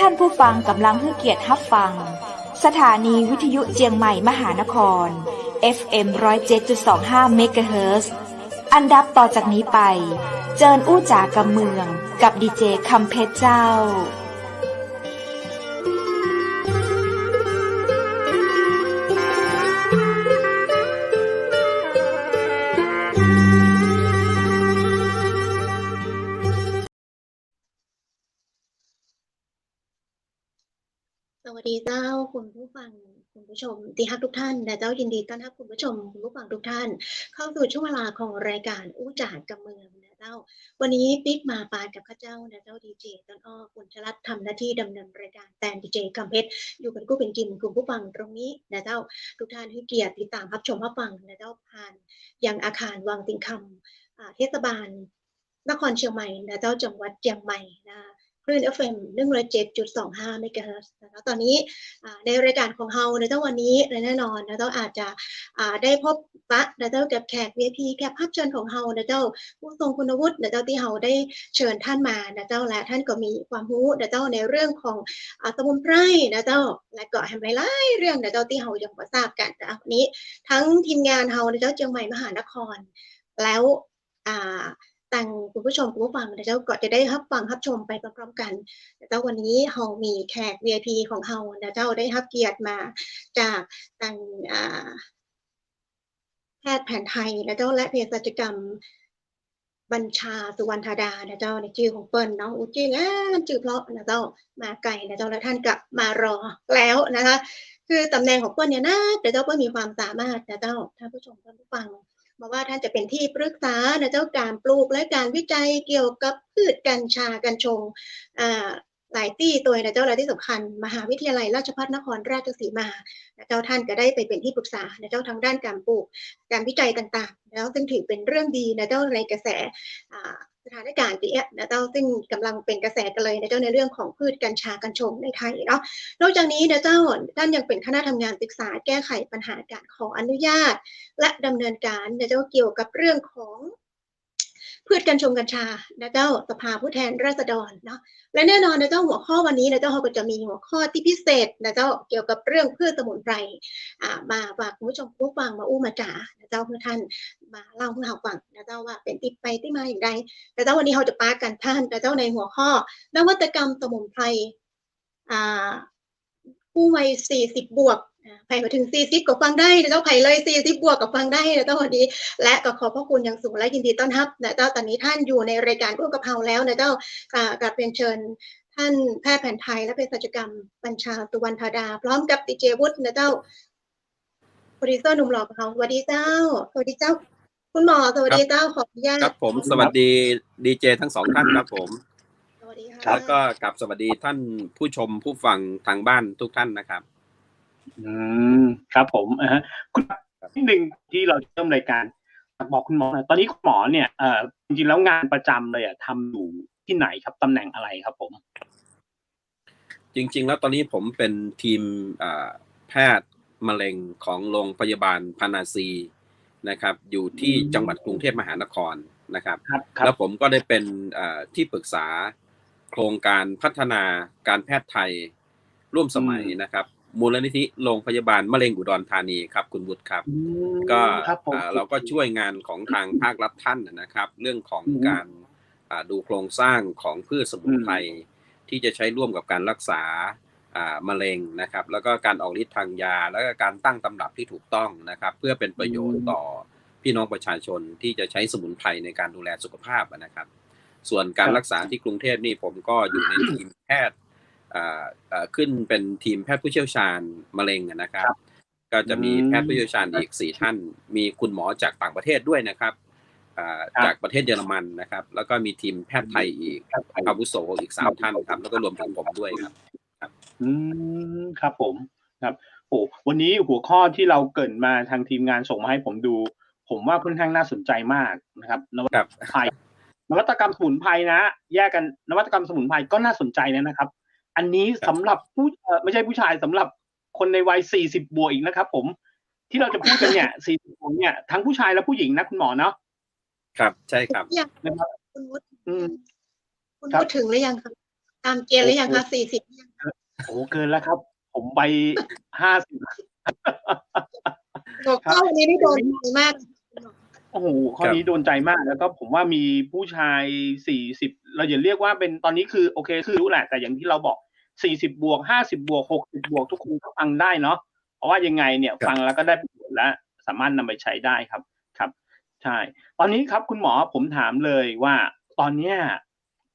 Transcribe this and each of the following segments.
ท่านผู้ฟังกำลังให้เกียรติรับฟังสถานีวิทยุเจียงใหม่มหานคร FM 107.25 เมกะเฮิรตซ์อันดับต่อจากนี้ไปเจิญอู้จ๋ากำเมืองกับดีเจคำเพชรเจ้าสวัสดีเจ้าคุณผู้ฟังคุณผู้ชมที่รักทุกท่านและเจ้ายินดีต้อนรับคุณผู้ชมคุณผู้ฟังทุกท่านเข้าสู่ช่วงเวลาของรายการอู้จ๋ากำเมืองนะเจ้าวันนี้ปิ๊กมาปากับข้าเจ้านะเจ้าดีเจต้นอ้อคุณชลัดทำหน้าที่ดำเนินรายการแทนดีเจคำเพชรอยู่เป็นกู้เป็นกินคุณผู้ฟังตรงนี้นะเจ้าทุกท่านให้เกียรติติดตามรับชมรับฟังนะเจ้าผ่านยังอาคารวังติงคำเทศบาลนครเชียงใหม่นะเจ้าจังหวัดเชียงใหม่นะคลื่น FM 107.25 เมกะเฮิรตซ์แล้วตอนนี้ในรายการของเราในวันนี้แน่นอนนะเจ้าอาจจะได้พบปะนะเจ้ากับแขก VIP แขกรับเชิญของเรานะเจ้าผู้ทรงคุณวุฒินะเจ้าที่เราได้เชิญท่านมานะเจ้าและท่านก็มีความรู้นะเจ้าในเรื่องของสมุนไพรนะเจ้าและก็แฮมหลายเรื่องนะเจ้าที่เรายังบ่ทราบกันนะวันนี้ทั้งทีมงานเรานะเจ้าเชียงใหม่มหานครแล้วต่างคุณผู้ชมคุณผู้ฟังนะเจ้าก็จะได้รับฟังรับชมไปพร้อมๆกันนะเจ้าวันนี้เรามีแขก VIP ของเรานะเจ้าได้รับเกียรติมาจากต่างแพทย์แผนไทยนะเจ้าและเภสัชกรรมบัญชาสุวรรณธาดานะเจ้าในชื่อของเปิ้ลน้องอุจิชื่อเพราะนะเจ้ามาไกลนะเจ้าและท่านก็มารอแล้วนะคะคือตำแหน่งของเปิ้ลเนี่ยนะแต่เจ้าเปิ้ลมีความสามารถนะเจ้าท่านผู้ชมท่านผู้ฟังมาว่าท่านจะเป็นที่ปรึกษานะเจ้าการปลูกและการวิจัยเกี่ยวกับพืชกัญชากัญชงหลายที่ตัวนะเจ้าและที่สำคัญมหาวิทยาลัยราชภัฏนครราชสีมานะเจ้าท่านก็ได้ไปเป็นที่ปรึกษานะเจ้าทางด้านการปลูกการวิจัยต่างๆแล้วซึ่งถือเป็นเรื่องดีนะเจ้าในกระแสสถานการณ์ที่นะเจ้าซึ่งกำลังเป็นกระแสกันเลยนะเจ้าในเรื่องของพืชกัญชากัญชงในไทยเนาะนอกจากนี้นะเจ้าท่านยังเป็นคณะทำงานศึกษาแก้ไขปัญหาการขออนุญาตและดำเนินการนะเจ้าเกี่ยวกับเรื่องของพืชกัญชงกัญชานะเจ้าสภาผู้แทนราษฎรเนาะและแน่นอนนะเจ้าหัวข้อวันนี้นะเจ้าเราก็จะมีหัวข้อที่พิเศษนะเจ้าเกี่ยวกับเรื่องพืชสมุนไพรมาฝากคุณผู้ชมผู้ฟังมาอู้มาจ๋านะเจ้าเพื่อท่านมาเล่าให้เราฟังนะเจ้าว่าเป็นที่ไปที่มาอย่างไรนะเจ้าวันนี้เราจะปากันท่านนะเจ้าในหัวข้อนวัตกรรมสมุนไพรผู้วัย40 บวกไผ่มาถึง40ก็ฟังได้นะเจ้าไผ่เลย40 บวกก็ฟังได้นะเจ้าวันนี้และก็ขอบพระคุณอย่างสูงและยินดีต้อนรับนะเจ้าตอนนี้ท่านอยู่ในรายการร่วมกับเราแล้วนะเจ้ากราบเรียนเชิญท่านแพทย์แผนไทยและเภสัชกรรมบัญชาสุวรรณธาดาพร้อมกับดีเจวุฒินะเจ้าโปรดิวเซอร์หนุ่มหล่อของเราสวัสดีเจ้าสวัสดีเจ้าคุณหมอสวัสดีเจ้าขออนุญาตครับผมสวัสดีดีเจทั้งสองท่านครับผมสวัสดีค่ะแล้วก็กับสวัสดีท่านผู้ชมผู้ฟังทางบ้านทุกท่านนะครับครับผมคุณนิดนึงที่เราเริ่มรายการบอกคุณหมอตอนนี้คุณหมอเนี่ยจริงๆแล้วงานประจำเลยทำอยู่ที่ไหนครับตำแหน่งอะไรครับผมจริงๆแล้วตอนนี้ผมเป็นทีมแพทย์มะเร็งของโรงพยาบาลพานาซีนะครับอยู่ที่จังหวัดกรุงเทพมหานครนะครับแล้วผมก็ได้เป็นที่ปรึกษาโครงการพัฒนาการแพทย์ไทยร่วมสมัยนะครับมูลนิธิโรงพยาบาลมะเร็งอุดรธานีครับคุณวุฒิครับก็เราก็ช่วยงานของทางภาครัฐท่านนะครับเรื่องของการดูโครงสร้างของพืชสมุนไพรที่จะใช้ร่วมกับการรักษามะเร็งนะครับแล้วก็การออกฤทธิ์ทางยาแล้วก็การตั้งตำรับที่ถูกต้องนะครับเพื่อเป็นประโยชน์ต่อพี่น้องประชาชนที่จะใช้สมุนไพรในการดูแลสุขภาพนะครับส่วนการรักษาที่กรุงเทพนี่ผมก็อยู่ในทีมแพทย์ขึ้นเป็นทีมแพทย์ผู้เชี่ยวชาญมะเร็งนะครับก็จะมีแพทย์ผู้เชี่ยวชาญอีก4ท่านมีคุณหมอจากต่างประเทศด้วยนะครับจากประเทศเยอรมันนะครับแล้วก็มีทีมแพทย์ไทยอีกอาวุโสอีก3ท่านครับแล้วก็รวมถึงผมด้วยครับครับผมครับโอ้วันนี้หัวข้อที่เราเกริ่นมาทางทีมงานส่งมาให้ผมดูผมว่าค่อนข้างน่าสนใจมากนะครับนวัตกรรมสมุนไพรนะแยกกันนวัตกรรมสมุนไพรก็น่าสนใจนะครับอันนี้สำหรับไม่ใช่ผู้ชายสำหรับคนในวัย40 บวกอีกนะครับผมที่เราจะพูดกันเนี่ย40 บวกเนี่ยทั้งผู้ชายและผู้หญิงนะคุณหมอเนาะครับใช่ครับคุณวุฒิถึงหรือยังครับตามเกณฑ์หรือยังคะ40 โอ้เกินแล้วครับ ผมไป50บอกครับ ว่าวันนี้ได้โดนใจมาก โอ้โหข้อนี้โดนใจมากแล้วก็ผมว่ามีผู้ชาย40เราอย่าเรียกว่าเป็นตอนนี้คือโอเคคือรู้แหละแต่อย่างที่เราบอก40บวก50บวก60บวกทุกคนก็ฟังได้เนาะเพราะว่ายังไงเนี่ยฟังแล้วก็ได้ประโยชน์และสามารถนำไปใช้ได้ครับครับใช่ตอนนี้ครับคุณหมอผมถามเลยว่าตอนเนี้ย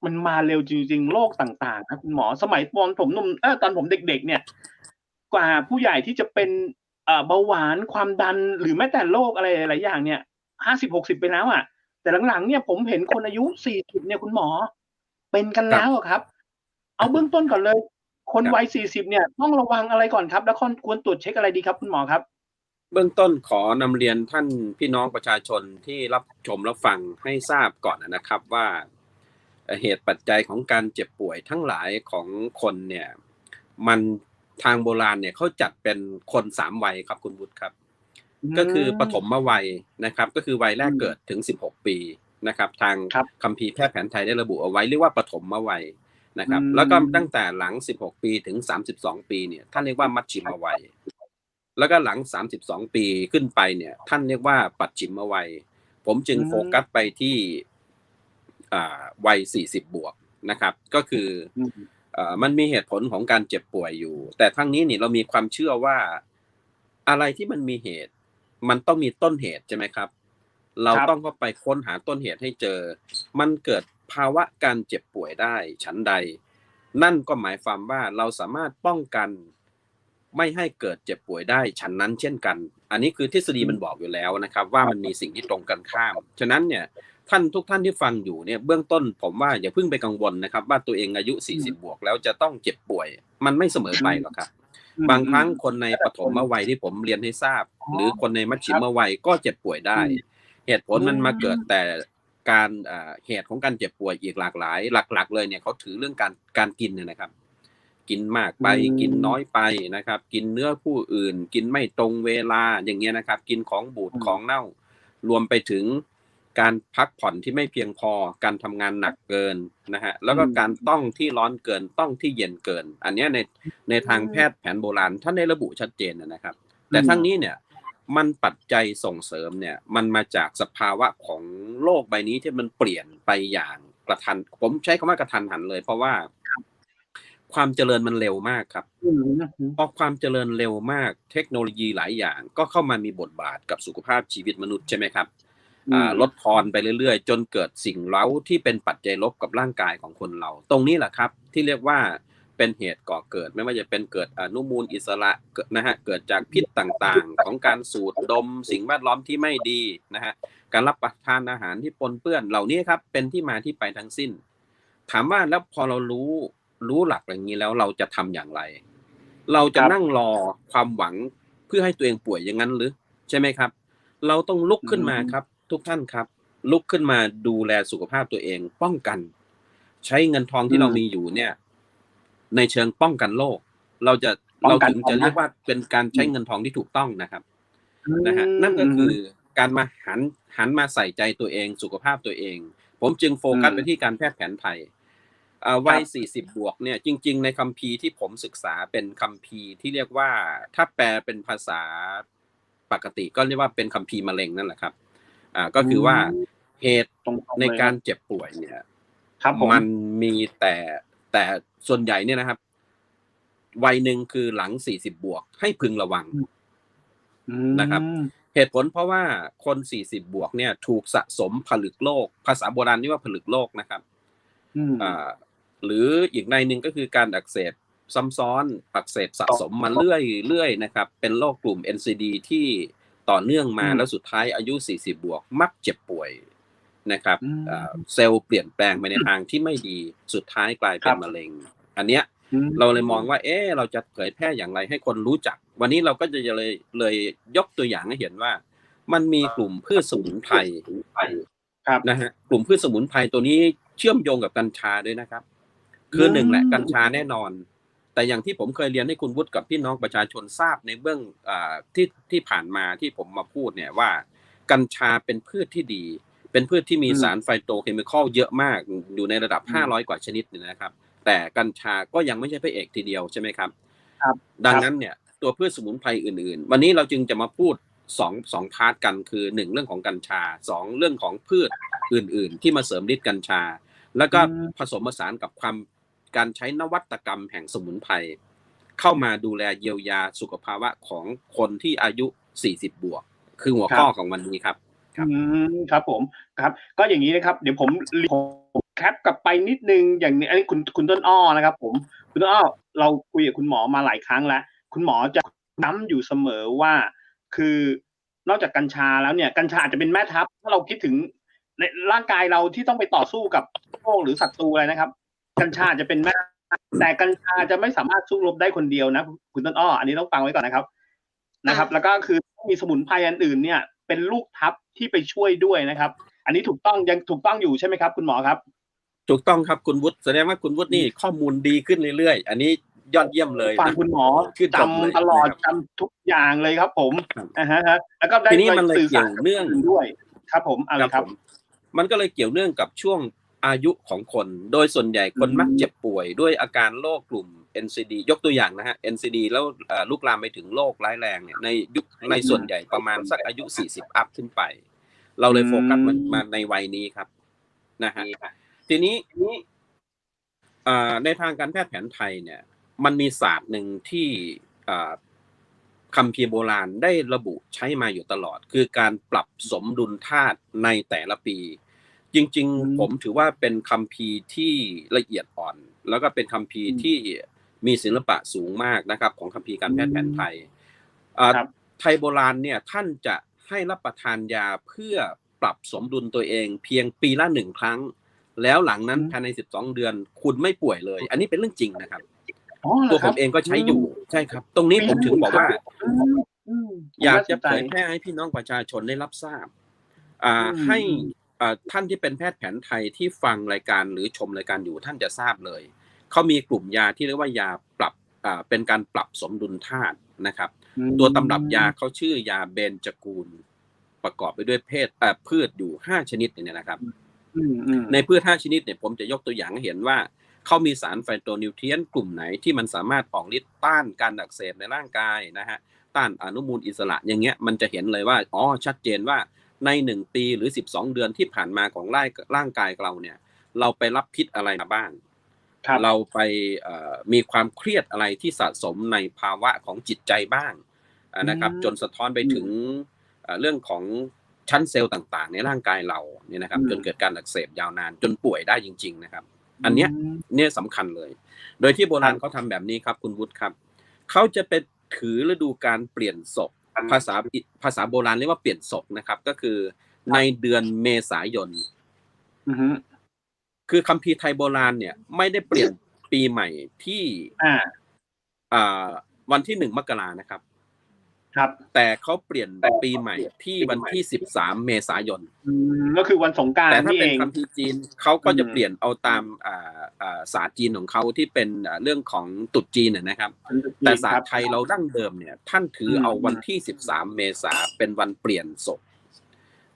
มันมาเร็วจริงๆโรคต่างๆครับคุณหมอสมัยตอนผมหนุ่มตอนผมเด็กๆเนี่ยกว่าผู้ใหญ่ที่จะเป็นเบาหวานความดันหรือแม้แต่โรคอะไรหลายๆอย่างเนี่ย50-60ไปแล้วอ่ะแต่หลังๆเนี่ยผมเห็นคนอายุ40เนี่ยคุณหมอเป็นกันแล้วอะครับเอาเบื้องต้นก่อนเลยคนวัย40เนี่ยต้องระวังอะไรก่อนครับแล้วควรตรวจเช็คอะไรดีครับคุณหมอครับเบื้องต้นขอนำเรียนท่านพี่น้องประชาชนที่รับชมรับฟังให้ทราบก่อนนะครับว่าเหตุปัจจัยของการเจ็บป่วยทั้งหลายของคนเนี่ยมันทางโบราณเนี่ยเขาจัดเป็นคน3วัยครับคุณบุตรครับก็คือปฐมวัยนะครับก็คือวัยแรกเกิดถึง16ปีนะครับทางคัมภีร์แพทย์แผนไทยได้ระบุเอาไว้เรียกว่าปฐมวัยนะครับแล้วก็ตั้งแต่หลัง16ปีถึง32ปีเนี่ยท่านเรียกว่ามัชชิมวัยแล้วก็หลัง32ปีขึ้นไปเนี่ยท่านเรียกว่าปัจฉิมวัยผมจึงโฟกัสไปที่วัย40บวกนะครับก็คือมันมีเหตุผลของการเจ็บป่วยอยู่แต่ทั้งนี้นี่เรามีความเชื่อว่าอะไรที่มันมีเหตุมันต้องมีต้นเหตุใช่ไหมครับเราต้องเข้าไปค้นหาต้นเหตุให้เจอมันเกิดภาวะการเจ็บป่วยได้ฉันใดนั่นก็หมายความว่าเราสามารถป้องกันไม่ให้เกิดเจ็บป่วยได้ฉันนั้นเช่นกันอันนี้คือทฤษฎีมันบอกอยู่แล้วนะครับว่ามันมีสิ่งที่ตรงกันข้ามฉะนั้นเนี่ยทุกท่านที่ฟังอยู่เนี่ยเบื้องต้นผมว่าอย่าเพิ่งไปกังวลนะครับว่าตัวเองอายุ40บวกแล้วจะต้องเจ็บป่วยมันไม่เสมอไปหรอกครับบางครั้งคนในปฐมวัยที่ผมเรียนให้ทราบหรือคนในมัชชิมวัยก็เจ็บป่วยได้เหตุผลมันมาเกิดแต่การเหตุของการเจ็บป่วยอีกหลากหลายหลักๆเลยเนี่ยเขาถือเรื่องการกินเนี่ยนะครับกินมากไปกินน้อยไปนะครับกินเนื้อผู้อื่นกินไม่ตรงเวลาอย่างเงี้ยนะครับกินของบูดของเน่ารวมไปถึงการพักผ่อนที่ไม่เพียงพอการทำงานหนักเกินนะฮะแล้วก็การต้องที่ร้อนเกินต้องที่เย็นเกินอันนี้ในทางแพทย์แผนโบราณท่านได้ระบุชัดเจนนะครับแต่ทั้งนี้เนี่ยมันปัจจัยส่งเสริมเนี่ยมันมาจากสภาวะของโลกใบนี้ที่มันเปลี่ยนไปอย่างกระทันผมใช้คำว่ากระทันหันเลยเพราะว่าความเจริญมันเร็วมากครับพอความเจริญเร็วมากเทคโนโลยีหลายอย่างก็เข้ามามีบทบาทกับสุขภาพชีวิตมนุษย์ใช่ไหมครับลดทอนไปเรื่อยๆจนเกิดสิ่งเร้าที่เป็นปัจจัยลบกับร่างกายของคนเราตรงนี้แหละครับที่เรียกว่าเป็นเหตุก่อเกิดไม่ว่าจะเป็นเกิดอนุมูลอิสระนะฮะเกิดจากพิษต่างๆของการสูดดมสิ่งแวดล้อมที่ไม่ดีนะฮะการรับประทานอาหารที่ปนเปื้อนเหล่านี้ครับเป็นที่มาที่ไปทั้งสิ้นถามว่าแล้วพอเรารู้หลักอย่างนี้แล้วเราจะทำอย่างไรเราจะนั่งรอความหวังเพื่อให้ตัวเองป่วยอย่างนั้นหรือใช่ไหมครับเราต้องลุกขึ้นมาครับทุกท่านครับลุกขึ้นมาดูแลสุขภาพตัวเองป้องกันใช้เงินทองที่เรามีอยู่เนี่ยในเชิงป้องกันโรคเราถึงจะเรียกว่าเป็นการใช้เงินทองที่ถูกต้องนะครับนะฮะนั่นก็คือการมาหันมาใส่ใจตัวเองสุขภาพตัวเองผมจึงโฟกัสไปที่การแพทย์แผนไทยวัย40บวกเนี่ยจริงๆในคัมภีร์ที่ผมศึกษาเป็นคัมภีร์ที่เรียกว่าถ้าแปลเป็นภาษาปกติก็เรียกว่าเป็นคัมภีร์มะเร็งนั่นแหละครับก็คือว่าเหตุในการเจ็บป่วยเนี่ยมันมีแต่ส่วนใหญ่เนี่ยนะครับวัยหนึ่งคือหลัง40บวกให้พึงระวังนะครับเหตุผลเพราะว่าคน40บวกเนี่ยถูกสะสมผลึกโรคภาษาโบราณเรียกว่าผลึกโรคนะครับหรืออีกในหนึ่งก็คือการอักเสบซ้ำซ้อนอักเสบสะสมมาเรื่อยๆนะครับเป็นโรคกลุ่ม NCD ที่ต่อเนื่องมาแล้วสุดท้ายอายุ40บวกมักเจ็บป่วยนะครับเซลล์เปลี่ยนแปลงไปในทางที่ไม่ดีสุดท้ายกลายเป็นมะเร็งอันเนี้ยเราเลยมองว่าเราจะเผยแพร่อย่างไรให้คนรู้จักวันนี้เราก็จะเลยยกตัวอย่างให้เห็นว่ามันมีกลุ่มพืชสมุนไพรนะฮะกลุ่มพืชสมุนไพรตัวนี้เชื่อมโยงกับกัญชาด้วยนะครับคือหนึ่งแหละกัญชาแน่นอนแต่อย่างที่ผมเคยเรียนให้คุณวุฒิกับพี่น้องประชาชนทราบในเบื้องที่ผ่านมาที่ผมมาพูดเนี่ยว่ากัญชาเป็นพืชที่ดีเป็นพืชที่มีสารไฟโตเคมีคอลเยอะมากอยู่ในระดับ500กว่าชนิดเนี่ยนะครับ แต่กัญชาก็ยังไม่ใช่พระเอกทีเดียวใช่ไหมครับครับดังนั้นเนี่ยตัวพืชสมุนไพรอื่นๆวันนี้เราจึงจะมาพูดสองพาร์ทกันคือ1เรื่องของกัญชา2เรื่องของพืชอื่นๆที่มาเสริมฤทธิ์กัญชาแล้วก็ผสมผสานกับการใช้นวัตกรรมแห่งสมุนไพรเข้ามาดูแลเยียวยาสุขภาวะของคนที่อายุ40บวกคือหัวข้อของวันนี้ครับครับผมครับก็อย่างนี้นะครับเดี๋ยวผมแคปกลับไปนิดนึงอย่างนี้อันนี้คุณต้นอ้อนะครับผมคุณต้นอ้อเราคุยกับคุณหมอมาหลายครั้งแล้วคุณหมอจะย้ำอยู่เสมอว่าคือนอกจากกัญชาแล้วเนี่ยกัญชาอาจจะเป็นแม่ทัพถ้าเราคิดถึงในร่างกายเราที่ต้องไปต่อสู้กับโรคหรือศัตรูอะไรนะครับกัญชาจะเป็นแม่แต่กัญชาจะไม่สามารถสู้รบได้คนเดียวนะคุณต้นอ้ออันนี้ต้องฟังไว้ก่อนนะครับแล้วก็คือมีสมุนไพรอันอื่นเนี่ยเป็นลูกทัพที่ไปช่วยด้วยนะครับอันนี้ยังถูกต้องอยู่ใช่ไหมครับคุณหมอครับถูกต้องครับคุณวุฒิแสดงว่าคุณวุฒินี่ข้อมูลดีขึ้นเรื่อยๆอันนี้ยอดเยี่ยมเลยฟังคุณหมอจำตลอดจำทุกอย่างเลยครับผมแล้วก็ได้ทีนี้มันเลยเกี่ยวเนื่องด้วยครับผมอะไรครับมันก็เลยเกี่ยวเนื่องกับช่วงอายุของคนโดยส่วนใหญ่คนมักเจ็บป่วยด้วยอาการโรคกลุ่ม NCD ยกตัวอย่างนะฮะ NCD แล้วลุกลามไปถึงโรคร้ายแรงเนี่ยในส่วนใหญ่ประมาณสักอายุ40อัพขึ้นไปเราเลยโฟกัสมาในวัยนี้ครับนะฮะทีนี้ในทางการแพทย์แผนไทยเนี่ยมันมีศาสตร์หนึ่งที่คัมภีร์โบราณได้ระบุใช้มาอยู่ตลอดคือการปรับสมดุลธาตุในแต่ละปีจริงๆผมถือว่าเป็นคัมภีร์ที่ละเอียดอ่อนแล้วก็เป็นคัมภีร์ที่มีศิลปะสูงมากนะครับของคัมภีร์การแพทย์แผนไทยไทยโบราณเนี่ยท่านจะให้รับประทานยาเพื่อปรับสมดุลตัวเองเพียงปีละ1ครั้งแล้วหลังนั้นภายใน12เดือนคุณไม่ป่วยเลยอันนี้เป็นเรื่องจริงนะครับตัวผมเองก็ใช้อยู่ใช่ครับตรงนี้ผมถึงบอกว่าอยากจะเผยแพร่ให้พี่น้องประชาชนได้รับทราบให้ท่านที่เป็นแพทย์แผนไทยที่ฟังรายการหรือชมรายการอยู่ท่านจะทราบเลยเขามีกลุ่มยาที่เรียกว่ายาปรับเป็นการปรับสมดุลธาตุนะครับตัวตำรับยาเขาชื่อยาเบญจกูลประกอบไปด้วยพืชอยู่5ชนิดเนี่ยนะครับในพืช5ชนิดเนี่ยผมจะยกตัวอย่างให้เห็นว่าเขามีสารไฟโตนิวเทรียนต์กลุ่มไหนที่มันสามารถออกฤทธิ์ต้านการอักเสบในร่างกายนะฮะต้านอนุมูลอิสระอย่างเงี้ยมันจะเห็นเลยว่าชัดเจนว่าใน1ปีหรือ12เดือนที่ผ่านมาของร่างกายเราเนี่ยเราไปรับพิษอะไรมาบ้างเราไปมีความเครียดอะไรที่สะสมในภาวะของจิตใจบ้างนะครับจนสะท้อนไปถึงเรื่องของชั้นเซลล์ต่างๆในร่างกายเราเนี่ยนะครับจนเกิดการอักเสบยาวนานจนป่วยได้จริงๆนะครับอันเนี้ยสำคัญเลยโดยที่โบราณเขาทำแบบนี้ครับคุณวุฒิครับเขาจะไปถือฤดูการเปลี่ยนศพภาษาโบราณเรียกว่าเปลี่ยนศพนะครับก็คือในเดือนเมษายนคือคัมภีร์ไทยโบราณเนี่ยไม่ได้เปลี่ยนปีใหม่ที่วันที่1มกรานะครับแต่เขาเปลี่ยนปีใหม่ที่วันที่13เมษายนก็คือวันสงกรานต์แต่ถ้าเป็นคัมภีร์จีนเขาก็จะเปลี่ยนเอาตามศาสตร์จีนของเขาที่เป็นเรื่องของตรุษจีนนะครับแต่ศาสตร์ไทยเราดั้งเดิมเนี่ยท่านถือเอาวันที่13เมษาเป็นวันเปลี่ยนศพ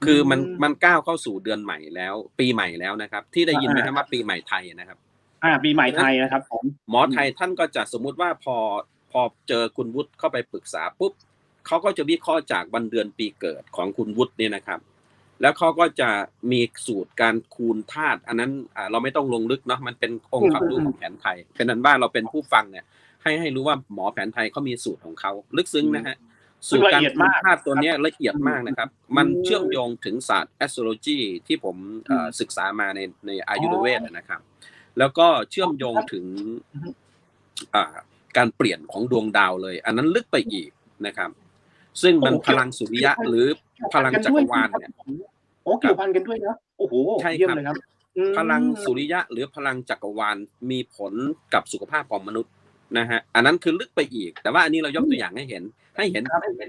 คือมันก้าวเข้าสู่เดือนใหม่แล้วปีใหม่แล้วนะครับที่ได้ยินไหมครับว่าปีใหม่ไทยนะครับปีใหม่ไทยนะครับผมหมอไทยท่านก็จะสมมุติว่าพอเจอคุณวุฒิเข้าไปปรึกษาปุ๊บเขาก็จะวิเคราะห์จากวันเดือนปีเกิดของคุณวุฒิเนี่ยนะครับแล้วเขาก็จะมีสูตรการคูณธาตุอันนั้นเราไม่ต้องลงลึกเนาะมันเป็นองค์ความรู้ของแผนไทยเป็นนั้นว่าเราเป็นผู้ฟังเนี่ยให้รู้ว่าหมอแผนไทยเขามีสูตรของเขาลึกซึ้งนะฮะสูตรการคูณธาตุตัวนี้ละเอียดมากนะครับมันเชื่อมโยงถึงศาสตร์ astrology ที่ผมศึกษามาในอายุรเวทนะครับแล้วก็เชื่อมโยงถึงการเปลี่ยนของดวงดาวเลยอันนั้นลึกไปอีกนะครับซึ่งมันพลังสุริยะหรือพลังจักรวาลเนี่ยเกี่ยวพันกันด้วยนะโอ้โหใช่ครับพลังสุริยะหรือพลังจักรวาลมีผลกับสุขภาพของมนุษย์นะฮะอันนั้นคือลึกไปอีกแต่ว่าอันนี้เรายกตัวอย่างให้เห็น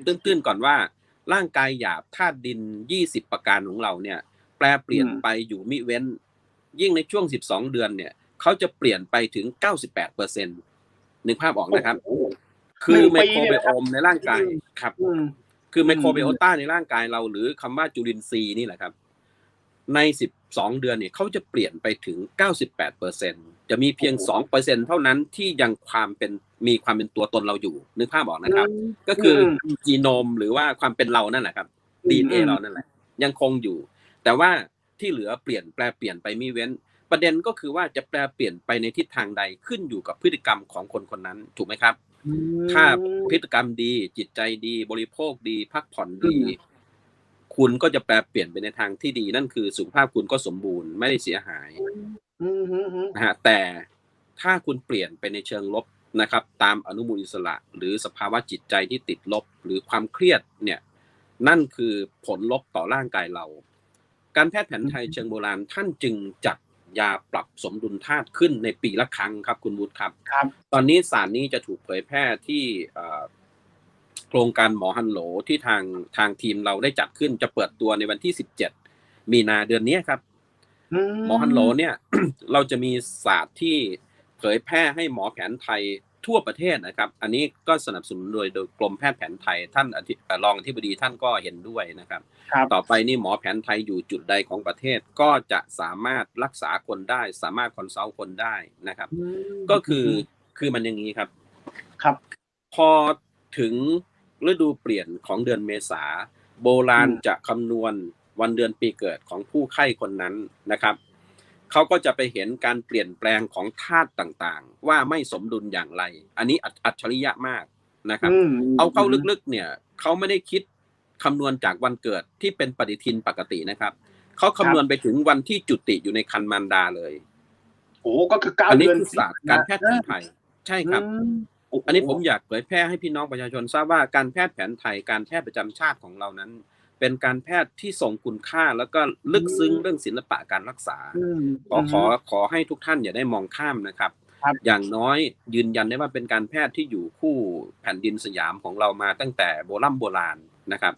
ตื้นๆก่อนว่าร่างกายหยาบธาตุดิน20ประการของเราเนี่ยแปรเปลี่ยนไปอยู่มิเว้นยิ่งในช่วง12เดือนเนี่ยเขาจะเปลี่ยนไปถึง 98% นึกภาพออกนะครับคือไมโครไบโอมในร่างกายครับคือไมโครไบโอต้าในร่างกายเราหรือคำว่าจุลินทรีย์นี่แหละครับ ใน12เดือนเนี่ยเขาจะเปลี่ยนไปถึง 98%จะมีเพียง 2% เท่านั้นที่ยังมีความเป็นตัวตนเราอยู่นึกภาพออกนะครับก็คือจีโนมหรือว่าความเป็นเรานั่นแหละครับ DNA เรานั่นแหละยังคงอยู่แต่ว่าที่เหลือแปรเปลี่ยนไปไม่เว้นประเด็นก็คือว่าจะแปรเปลี่ยนไปในทิศทางใดขึ้นอยู่กับพฤติกรรมของคนคนนั้นถูกไหมครับถ้าพฤติกรรมดีจิตใจดีบริโภคดีพักผ่อนดีคุณก็จะแปรเปลี่ยนไปในทางที่ดีนั่นคือสุขภาพคุณก็สมบูรณ์ไม่ได้เสียหายนะฮะแต่ถ้าคุณเปลี่ยนไปในเชิงลบนะครับตามอนุมูลอิสระหรือสภาวะจิตใจที่ติดลบหรือความเครียดเนี่ยนั่นคือผลลบต่อร่างกายเราการแพทย์แผนไทยเชิงโบราณท่านจึงจัดยาปรับสมดุลธาตุขึ้นในปีละครั้งครับคุณวุฒิครับตอนนี้สารนี้จะถูกเผยแพร่ที่โครงการหมอฮันโหลที่ทางทีมเราได้จัดขึ้นจะเปิดตัวในวันที่17มีนาเดือนนี้ครับหมอฮันโหลเนี่ย เราจะมีศาสตร์ที่เผยแพร่ให้หมอแผนไทยทั่วประเทศนะครับอันนี้ก็สนับสนุนโดยกรมแพทย์แผนไทยท่านรองอธิบดีท่านก็เห็นด้วยนะครับต่อไปนี่หมอแผนไทยอยู่จุดใดของประเทศก็จะสามารถรักษาคนได้สามารถคอนซัลท์คนได้นะครับก็คือมันอย่างนี้ครับพอถึงฤดูเปลี่ยนของเดือนเมษาโบราณจะคำนวณวันเดือนปีเกิดของผู้ไข้คนนั้นนะครับเขาก็จะไปเห็นการเปลี่ยนแปลงของธาตุต่างๆว่าไม่สมดุลอย่างไรอันนี้อัจฉริยะมากนะครับเอาเข้าลึกๆเนี่ยเขาไม่ได้คิดคำนวณจากวันเกิดที่เป็นปฏิทินปกตินะครับเขาคำนวณไปถึงวันที่จุติอยู่ในครรภ์มารดาเลยโอ้ก็คือ9 เดือนอันนี้คือศาสตร์การแพทย์แผนไทยใช่ครับอันนี้ผมอยากเผยแพร่ให้พี่น้องประชาชนทราบว่าการแพทย์แผนไทยการแพทย์ประจำชาติของเรานั้นเป็นการแพทย์ที่ทรงคุณค่าแล้วก็ลึกซึ้งเรื่องศิลปะการรักษาขอให้ทุกท่านอย่าได้มองข้ามนะครับอย่างน้อยยืนยันได้ว่าเป็นการแพทย์ที่อยู่คู่แผ่นดินสยามของเรามาตั้งแต่โบราณนะครับ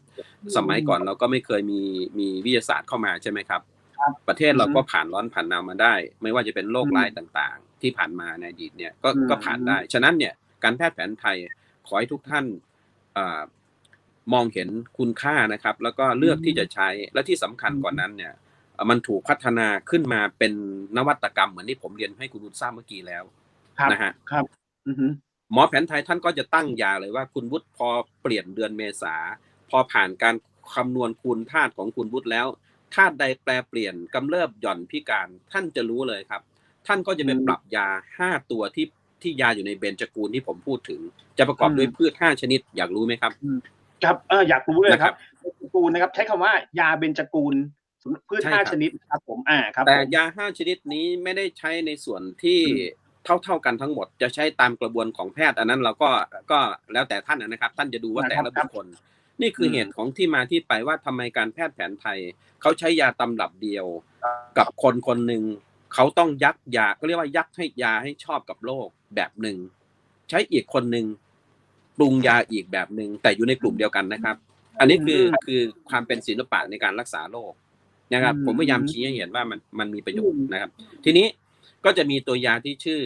สมัยก่อนเราก็ไม่เคยมีวิทยาศาสตร์เข้ามาใช่ไหมครับประเทศเราก็ผ่านร้อนผ่านหนาวมาได้ไม่ว่าจะเป็นโรคร้ายต่างๆที่ผ่านมาในอดีตเนี่ยก็ผ่านได้ฉะนั้นเนี่ยการแพทย์แผนไทยขอให้ทุกท่านมองเห็นคุณค่านะครับแล้วก็เลือกที่จะใช้และที่สำคัญกว่านั้นเนี่ยมันถูกพัฒนาขึ้นมาเป็นนวัตกรรมเหมือนที่ผมเรียนให้คุณวุฒิทราบเมื่อกี้แล้วนะฮะหมอแผนไทยท่านก็จะตั้งยาเลยว่าคุณวุฒิพอเปลี่ยนเดือนเมษาพอผ่านการคำนวณคูณธาตุของคุณวุฒิแล้วธาตุใดแปรเปลี่ยนกำเริบหย่อนพิการท่านจะรู้เลยครับท่านก็จะไปปรับยา5ตัวที่ยาอยู่ในเบญจกูลที่ผมพูดถึงจะประกอบด้วยพืช5ชนิดอยากรู้ไหมครับครับอยากรู้เลยครับเบญจกูลนะครับใช้คำว่ายาเบญจกูลพืช5ชนิดครับผมครับแต่ยา5ชนิดนี้ไม่ได้ใช้ในส่วนที่เท่ากันทั้งหมดจะใช้ตามกระบวนของแพทย์อันนั้นเราก็แล้วแต่ท่านนะครับท่านจะดูว่าแต่ละบุคคลนี่คือเหตุของที่มาที่ไปว่าทำไมการแพทย์แผนไทยเขาใช้ยาตำรับเดียวกับคนหนึ่งเขาต้องยัดยาก็เรียกว่ายัดให้ยาให้ชอบกับโรคแบบหนึ่งใช้อีกคนหนึ่งปรุงยาอีกแบบหนึ่งแต่อยู่ในกลุ่มเดียวกันนะครับอันนี้คือความเป็นศิลปะในการรักษาโรคนะครับผมพยายามชี้ให้เห็นว่ามันมีประโยชน์นะครับทีนี้ก็จะมีตัวยาที่ชื่อ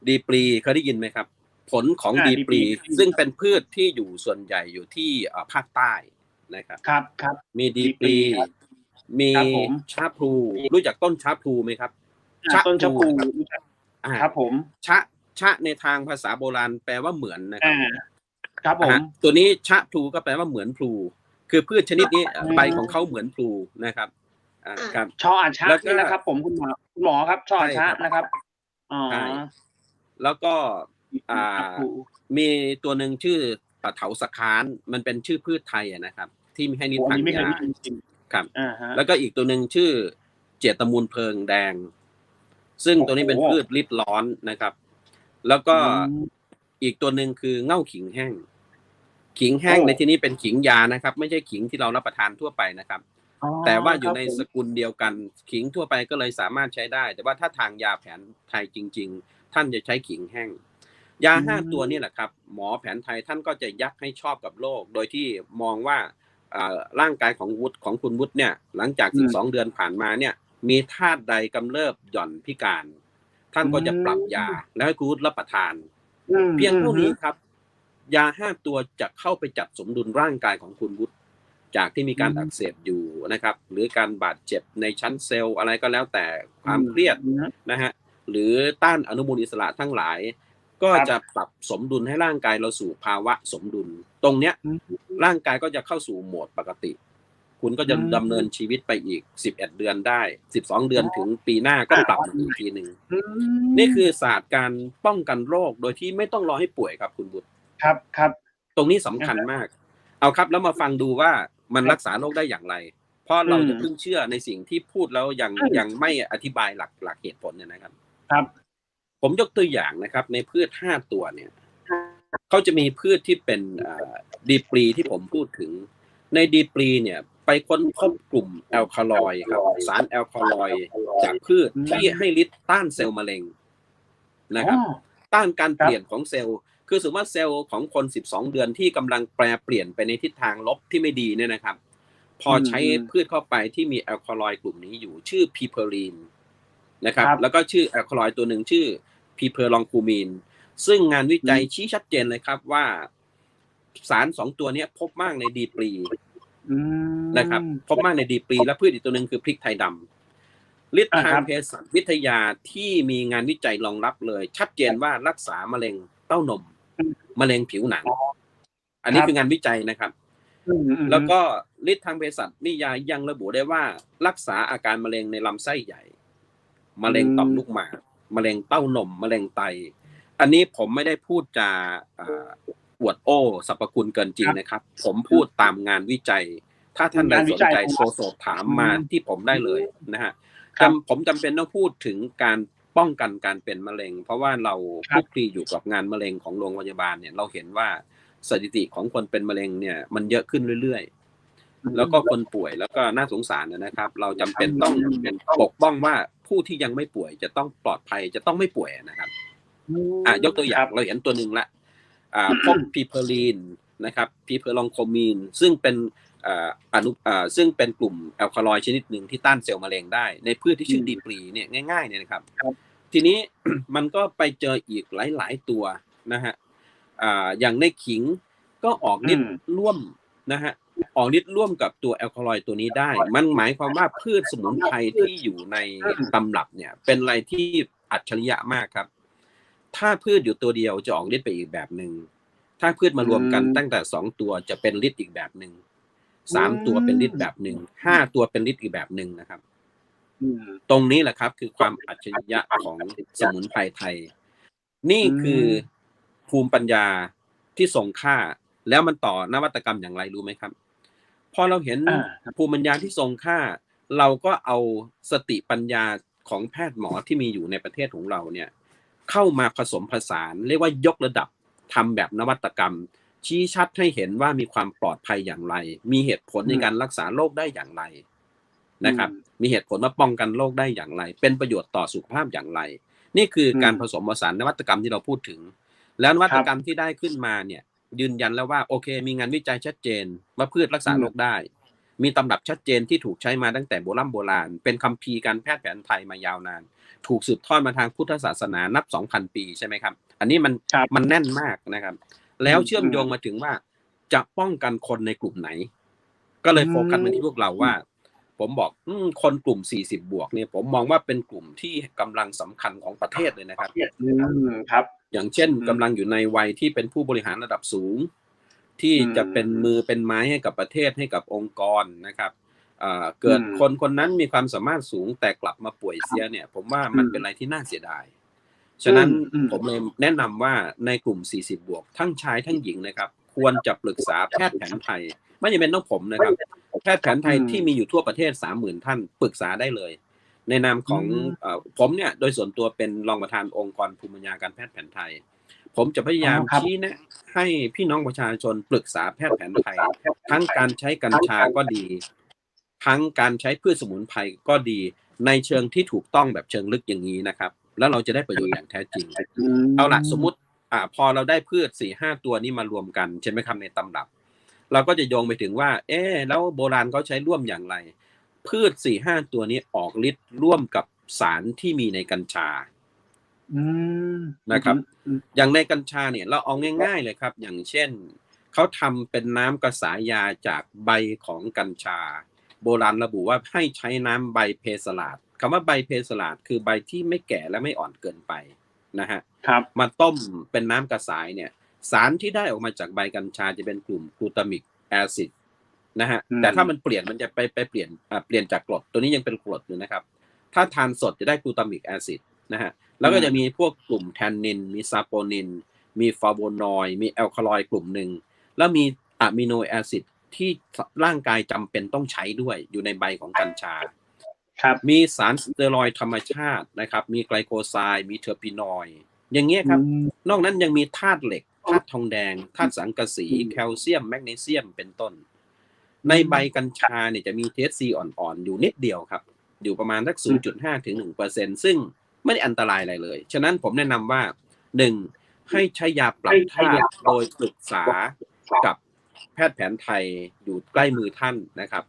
ดีปรีเคยได้ยินไหมครับผลของดีปรีซึ่งเป็นพืชที่อยู่ส่วนใหญ่อยู่ที่ภาคใต้นะครับครับมีดีปรีมีชาพลูรู้จักต้นชาพลูไหมครับต้นชาพลูครับผมชะในทางภาษาโบราณแปลว่าเหมือนนะครับครับผมตัวนี้ชะพลูก็แปลว่าเหมือนพลูคือพืชชนิดนี้ใบของเขาเหมือนพลูนะครับครับชออาชะนี่นะครับผมคุณหมอครับชออาชะนะครับใช่แล้วก็มีตัวหนึ่งชื่อเถาสะค้านมันเป็นชื่อพืชไทยนะครับที่มีให้นิทานยาครับแล้วก็อีกตัวหนึ่งชื่อเจตมูลเพลิงแดงซึ่งตัวนี้เป็นพืชฤทธิ์ร้อนนะครับแล้วก็อีกตัวหนึ่งคือเง่าขิงแห้งขิงแห้งในที่นี้เป็นขิงยานะครับไม่ใช่ขิงที่เรารับประทานทั่วไปนะครับแต่ว่าอยู่ในสกุลเดียวกันขิงทั่วไปก็เลยสามารถใช้ได้แต่ว่าถ้าทางยาแผนไทยจริงๆท่านจะใช้ขิงแห้งยา5ตัวนี่แหละครับหมอแผนไทยท่านก็จะยัดให้ชอบกับโรคโดยที่มองว่าร่างกายของคุณวุฒิเนี่ยหลังจาก12เดือนผ่านมาเนี่ยมีธาตุใดกำเริบหย่อนพิการท่านก็จะปรับยาแล้วให้คุณวุฒิรับประทานเพียงเท่านี้ครับยา5ตัวจะเข้าไปจัดสมดุลร่างกายของคุณวุฒิ จากที่มีการอักเสบอยู่นะครับหรือการบาดเจ็บในชั้นเซลล์อะไรก็แล้วแต่ความเครียดนะฮะหรือต้านอนุมูลอิสระทั้งหลายก็จะปรับสมดุลให้ร่างกายเราสู่ภาวะสมดุลตรงเนี้ยร่างกายก็จะเข้าสู่โหมดปกติคุณก็จะดำเนินชีวิตไปอีก11เดือนได้12เดือนถึงปีหน้าก็ปรับอีกทีนึงนี่คือศาสตร์การป้องกันโรคโดยที่ไม่ต้องรอให้ป่วยครับคุณบุตรครับตรงนี้สำคัญมากเอาครับแล้วมาฟังดูว่ามันรักษาโรคได้อย่างไรเพราะเราจะเพิ่งเชื่อในสิ่งที่พูดแล้วยังไม่อธิบายหลักเหตุผลเนี่ยนะครับผมยกตัวอย่างนะครับในพืช5ตัวเนี่ยเขาจะมีพืชที่เป็นดีปรีที่ผมพูดถึงในดีปรีเนี่ยไปค้นพบกลุ่มแอลคาลอยด์ครับสารแอลคาลอยด์จากพืชที่ให้ฤทธิ์ต้านเซลล์มะเร็งนะครับต้านการเปลี่ยนของเซลล์คือสมมติว่าเซลล์ของคน12เดือนที่กำลังแปรเปลี่ยนไปในทิศทางลบที่ไม่ดีเนี่ยนะครับพอใช้พืชเข้าไปที่มีแอลคาลอยด์กลุ่มนี้อยู่ชื่อพิเพอรีนนะครับแล้วก็ชื่อแอลคาลอยด์ตัวหนึ่งชื่อพิเพอลองคูมีนซึ่งงานวิจัยชี้ชัดเจนเลยครับว่าสาร2ตัวนี้พบมากในดีปรีนะครับพบมากในดีปรีและพืชอีกตัวหนึ่งคือพริกไทยดำฤทธิ์ทางเภสัชวิทยาที่มีงานวิจัยรองรับเลยชัดเจนว่ารักษามะเร็งเต้านมมะเร็งผิวหนังอันนี้คืองานวิจัยนะครับแล้วก็ฤทธิ์ทางเภสัชวิทยายังระบุได้ว่ารักษาอาการมะเร็งในลำไส้ใหญ่มะเร็งต่อมลูกหมากมะเร็งเต้านมมะเร็งไตอันนี้ผมไม่ได้พูดจะอวดโอ้สรรพคุณเกินจริงนะครับผมพูดตามงานวิจัยถ้าท่านใดสนใจโทรถามมาที่ผมได้เลยนะฮะผมจำเป็นต้องพูดถึงการป้องกันการเป็นมะเร็งเพราะว่าเราคลุกคลีอยู่กับงานมะเร็งของโรงพยาบาลเนี่ยเราเห็นว่าสถิติของคนเป็นมะเร็งเนี่ยมันเยอะขึ้นเรื่อยๆแล้วก็คนป่วยแล้วก็น่าสงสารนะครับเราจำเป็นต้องปกป้องว่าผู้ที่ยังไม่ป่วยจะต้องปลอดภัยจะต้องไม่ป่วยนะครับยกตัวอย่างเราเห็นตัวหนึ่งละพบพิเพอรีนนะครับพิเพอลองโคมีนซึ่งเป็นซึ่งเป็นกลุ่มแอลคาลอยด์ชนิดหนึ่งที่ต้านเซลล์มะเร็งได้ในพืชที่ชื่อดีปรีเนี่ยง่ายๆเนี่ยนะครับทีนี้มันก็ไปเจออีกหลายๆตัวนะฮะอย่างในขิงก็ออกฤทธิ์ร่วมนะฮะออกฤทธิ์ร่วมกับตัวแอลคาลอยด์ตัวนี้ได้มันหมายความว่าพืชสมุนไพรที่อยู่ในตำรับเนี่ยเป็นอะไรที่อัจฉริยะมากครับถ้าพืชอยู่ตัวเดียวจะออกฤทธิ์ไปอีกแบบนึงถ้าพืชมารวมกันตั้งแต่2ตัวจะเป็นฤทธิ์อีกแบบนึง3ตัวเป็นฤทธิ์แบบหนึ่ง5ตัวเป็นฤทธิ์อีกแบบหนึ่งนะครับตรงนี้แหละครับคือความอัจฉริยะของสมุนไพรไทยนี่คือภูมิปัญญาที่ทรงค่าแล้วมันต่อนวัตกรรมอย่างไรรู้ไหมครับพอเราเห็นภูมิปัญญาที่ทรงค่าเราก็เอาสติปัญญาของแพทย์หมอที่มีอยู่ในประเทศของเราเนี่ยเข้ามาผสมผสานเรียกว่ายกระดับทำแบบนวัตกรรมชี้ชัดให้เห็นว่ามีความปลอดภัยอย่างไรมีเหตุผลในการรักษาโรคได้อย่างไรนะครับมีเหตุผลว่าป้องกันโรคได้อย่างไรเป็นประโยชน์ต่อสุขภาพอย่างไรนี่คือการผสมผสานนวัตกรรมที่เราพูดถึงแล้วนวัตกรรมที่ได้ขึ้นมาเนี่ยยืนยันแล้วว่าโอเคมีงานวิจัยชัดเจนว่าพืชรักษาโรคได้มีตำรับชัดเจนที่ถูกใช้มาตั้งแต่โบราณเป็นคัมภีร์การแพทย์แผนไทยมายาวนานถูกสืบทอดมาทางพุทธศาสนานับ 2,000 ปีใช่ไหมครับอันนี้มันแน่นมากนะครับแล้วเชื่อมโยงมาถึงว่าจะป้องกันคนในกลุ่มไหนก็เลยโฟกัสมาที่พวกเราว่าผมบอกคนกลุ่ม40บวกเนี่ยผมมองว่าเป็นกลุ่มที่กำลังสำคัญของประเทศเลยนะครับครับอย่างเช่นกำลังอยู่ในวัยที่เป็นผู้บริหารระดับสูงที่จะเป็นมือเป็นไม้ให้กับประเทศให้กับองค์กรนะครับเกิดคนนั้นมีความสามารถสูงแต่กลับมาป่วยเสียเนี่ยผมว่ามันเป็นอะไรที่น่าเสียดายฉะนั้นผมเลยแนะนำว่าในกลุ่ม40บวกทั้งชายทั้งหญิงนะครับควรจะปรึกษาแพทย์แผนไทยไม่จำเป็นต้องผมนะครับแพทย์แผนไทยที่มีอยู่ทั่วประเทศ 30,000 ท่านปรึกษาได้เลยในนามของผมเนี่ยโดยส่วนตัวเป็นรองประธานองค์กรภูมิปัญญาการแพทย์แผนไทยผมจะพยายามชี้แนะให้พี่น้องประชาชนปรึกษาแพทย์แผนไทยทั้งการใช้กัญชาก็ดีทั้งการใช้พืชสมุนไพรก็ดีในเชิงที่ถูกต้องแบบเชิงลึกอย่างนี้นะครับแล้วเราจะได้ประโยชน์อย่างแท้จริงเอาล่ะสมมุติพอเราได้พืช 4-5 ตัวนี้มารวมกันใช่ไหมครับในตำรับเราก็จะโยงไปถึงว่าแล้วโบราณเขาใช้ร่วมอย่างไรพืช 4-5 ตัวนี้ออกฤทธิ์ร่วมกับสารที่มีในกัญชานะครับอย่างในกัญชาเนี่ยเราเอาง่ายๆเลยครับอย่างเช่น เขาทำเป็นน้ำกระสายยาจากใบของกัญชาโบราณระบุว่าให้ใช้น้ำใบเพสลาดคำว่าใบเพสลาดคือใบที่ไม่แก่และไม่อ่อนเกินไปนะฮะมาต้มเป็นน้ำกระสายเนี่ยสารที่ได้ออกมาจากใบกัญชาจะเป็นกลุ่มกลูตามิกแอซิดนะฮะแต่ถ้ามันเปลี่ยนมันจะไปเปลี่ยนจากกรดตัวนี้ยังเป็นกรดอยู่นะครับถ้าทานสดจะได้กลูตามิกแอซิดนะฮะแล้วก็จะมีพวกกลุ่มแทนนินมีซาโปนินมีฟลาโวนอยด์มีแอลคาลอยด์กลุ่มหนึ่งแล้วมีอะมิโนแอซิดที่ร่างกายจำเป็นต้องใช้ด้วยอยู่ในใบของกัญชามีสารสเตียรอยด์ธรรมชาตินะครับมีไกลโคไซด์มีเทอร์ปีนอยด์อย่างเงี้ยครับนอกนั้นยังมีธาตุเหล็กธาตุทองแดงธาตุสังกะสีแคลเซียมแมกนีเซียมเป็นต้นในใบกัญชาเนี่ยจะมี THC อ่อนๆอยู่นิดเดียวครับอยู่ประมาณสัก 0.5 ถึง 1% ซึ่งไม่ได้อันตรายอะไรเลยฉะนั้นผมแนะนำว่า 1. ให้ใช้ยาปรับธาตุโดยปรึกษากับแพทย์แผนไทยอยู่ใกล้มือท่านนะครับ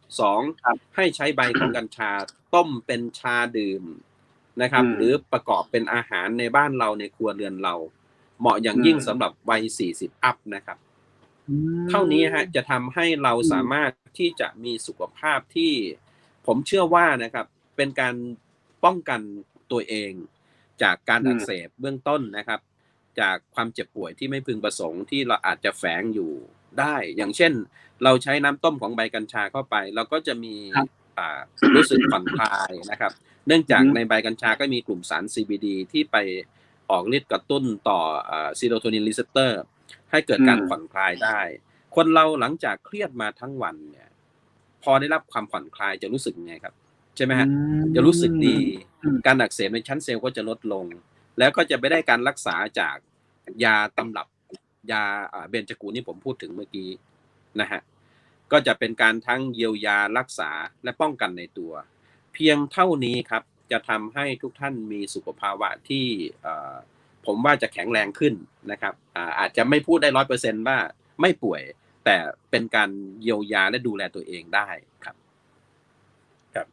2. ให้ใช้ใบของกัญชาต้มเป็นชาดื่มนะครับหรือประกอบเป็นอาหารในบ้านเราในครัวเรือนเราเหมาะอย่างยิ่งสำหรับวัย40อัพนะครับเท่านี้ฮะจะทำให้เราสามารถที่จะมีสุขภาพที่ผมเชื่อว่านะครับเป็นการป้องกันตัวเองจากการอักเสบเบื้องต้นนะครับจากความเจ็บป่วยที่ไม่พึงประสงค์ที่เราอาจจะแฝงอยู่ได้อย่างเช่นเราใช้น้ำต้มของใบกัญชาเข้าไปเราก็จะมีรู้สึกผ่อนคลายนะครับเนื่องจากในใบกัญชาก็มีกลุ่มสาร CBD ที่ไปออกฤทธิ์กระตุ้นต่อซีโรโทนินรีเซปเตอร์ให้เกิดการผ่อนคลายได้คนเราหลังจากเครียดมาทั้งวันเนี่ยพอได้รับความผ่อนคลายจะรู้สึกไงครับใช่ไหมฮะจะรู้สึกดีการอักเสบในชั้นเซลล์ก็จะลดลงแล้วก็จะไปได้การรักษาจากยาตำรับยาเบญจกูลที่ผมพูดถึงเมื่อกี้นะฮะก็จะเป็นการทั้งเยียวยารักษาและป้องกันในตัวเพียงเท่านี้ครับจะทำให้ทุกท่านมีสุขภาวะที่ผมว่าจะแข็งแรงขึ้นนะครับอาจจะไม่พูดได้ 100% ว่าไม่ป่วยแต่เป็นการเยียวยาและดูแลตัวเองได้ครับครับ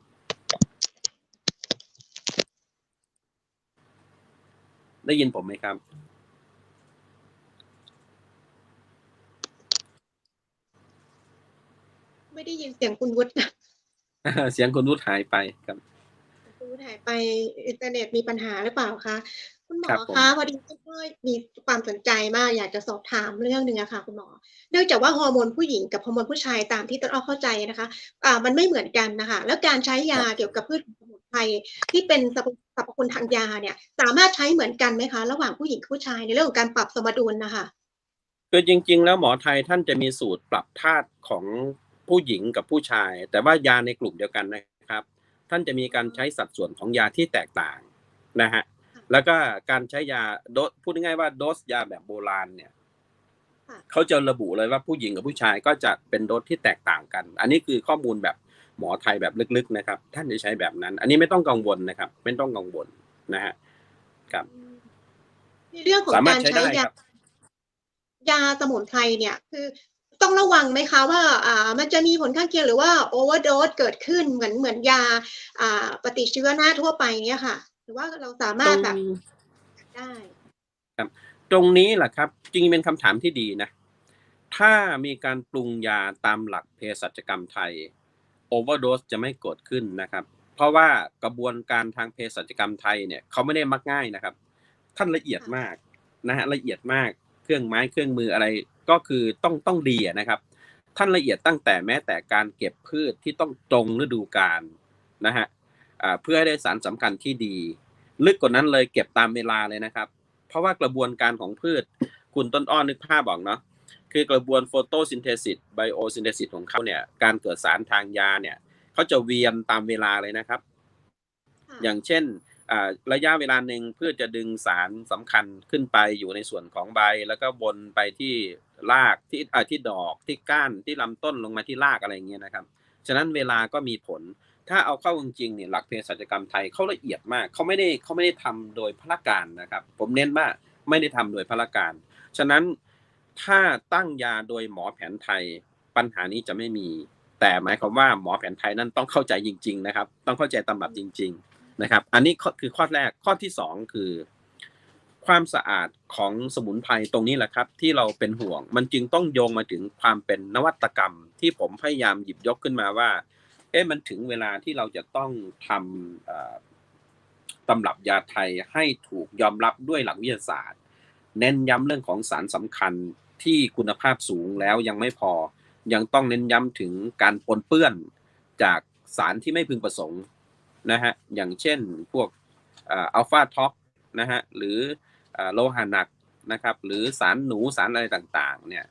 ได้ยินผมไหมครับไม่ได้ยินเสียงคุณวุฒิเสียงคุณวุฒิหายไปครับคุณวุฒิหายไปอินเทอร์เน็ตมีปัญหาหรือเปล่าคะคุณหมอคะพอดีก็มีความสนใจมากอยากจะสอบถามเรื่องนึงอะค่ะคุณหมอเนื่องจากว่าฮอร์โมนผู้หญิงกับฮอร์โมนผู้ชายตามที่ต้นอ้อเข้าใจนะคะมันไม่เหมือนกันนะคะแล้วการใช้ยาเกี่ยวกับพืชสมุนไพรที่เป็นสรรพคุณทางยาเนี่ยสามารถใช้เหมือนกันไหมคะระหว่างผู้หญิงกับผู้ชายในเรื่องของการปรับสมดุลนะคะคือจริงๆแล้วหมอไทยท่านจะมีสูตรปรับธาตุของผู้หญิงกับผู้ชายแต่ว่ายาในกลุ่มเดียวกันนะครับท่านจะมีการใช้สัดส่วนของยาที่แตกต่างนะฮะแล้วก็การใช้ยาโดสพูดง่ายๆว่าโดสยาแบบโบราณเนี่ยเขาจะระบุเลยว่าผู้หญิงกับผู้ชายก็จะเป็นโดสที่แตกต่างกันอันนี้คือข้อมูลแบบหมอไทยแบบลึกๆนะครับท่านจะใช้แบบนั้นอันนี้ไม่ต้องกังวลนะครับไม่ต้องกังวลนะฮะครับในเรื่องของการใช้ยาสมุนไพรเนี่ยคือต้องระวังไหมคะว่ามันจะมีผลข้างเคียงหรือว่าโอเวอร์โดสเกิดขึ้นเหมือนยาปฏิชีวนะทั่วไปเนี่ยค่ะหรือว่าเราสามารถแบบได้ครับตรงนี้แหละครับจริงเป็นคำถามที่ดีนะถ้ามีการปรุงยาตามหลักเภสัชกรรมไทยโอเวอร์โดสจะไม่เกิดขึ้นนะครับเพราะว่ากระบวนการทางเภสัชกรรมไทยเนี่ยเขาไม่ได้มักง่ายนะครับท่านละเอียดมากนะฮะละเอียดมากเครื่องไม้เครื่องมืออะไรก็คือต้องดีนะครับท่านละเอียดตั้งแต่แม้แต่การเก็บพืชที่ต้องตรงฤดูกาลนะฮะเพื่อให้ได้สารสำคัญที่ดีลึกกว่านั้นเลยเก็บตามเวลาเลยนะครับเพราะว่ากระบวนการของพืชคุณต้นอ้อนึกภาพบอกเนาะคือกระบวนโฟโตซินเทซิสไบโอซินเทซิสของเขาเนี่ยการเกิดสารทางยาเนี่ยเขาจะเวียนตามเวลาเลยนะครับอย่างเช่นระยะเวลาหนึ่งเพื่อจะดึงสารสำคัญขึ้นไปอยู่ในส่วนของใบแล้วก็วนไปที่รากที่ดอกที่ก้านที่ลำต้นลงมาที่รากอะไรอย่างเงี้ยนะครับฉะนั้นเวลาก็มีผลถ้าเอาเข้าจริงๆเนี่ยหลักเภสัชกรรมไทยเขาละเอียดมากเขาไม่ได้ทำโดยพละการนะครับผมเน้นว่าไม่ได้ทำโดยพละการฉะนั้นถ้าตั้งยาโดยหมอแผนไทยปัญหานี้จะไม่มีแต่หมายความว่าหมอแผนไทยนั้นต้องเข้าใจจริงๆนะครับต้องเข้าใจตำรับจริงๆนะครับอันนี้คือข้อแรกข้อที่2คือ ความสะอาดของสมุนไพรตรงนี้แหละครับที่เราเป็นห่วงมันจึงต้องโยงมาถึงความเป็นนวัตกรรมที่ผมพยายามหยิบยกขึ้นมาว่ามันถึงเวลาที่เราจะต้องทำตำรับยาไทยให้ถูกยอมรับด้วยหลักวิทยาศาสตร์เน้นย้ำเรื่องของสารสำคัญที่คุณภาพสูงแล้วยังไม่พอยังต้องเน้นย้ำถึงการปนเปื้อนจากสารที่ไม่พึงประสงค์นะฮะอย่างเช่นพวกอัลฟาท็อกนะฮะหรือโลหะหนักนะครับหรือสารหนูสารอะไรต่างๆเนี่ย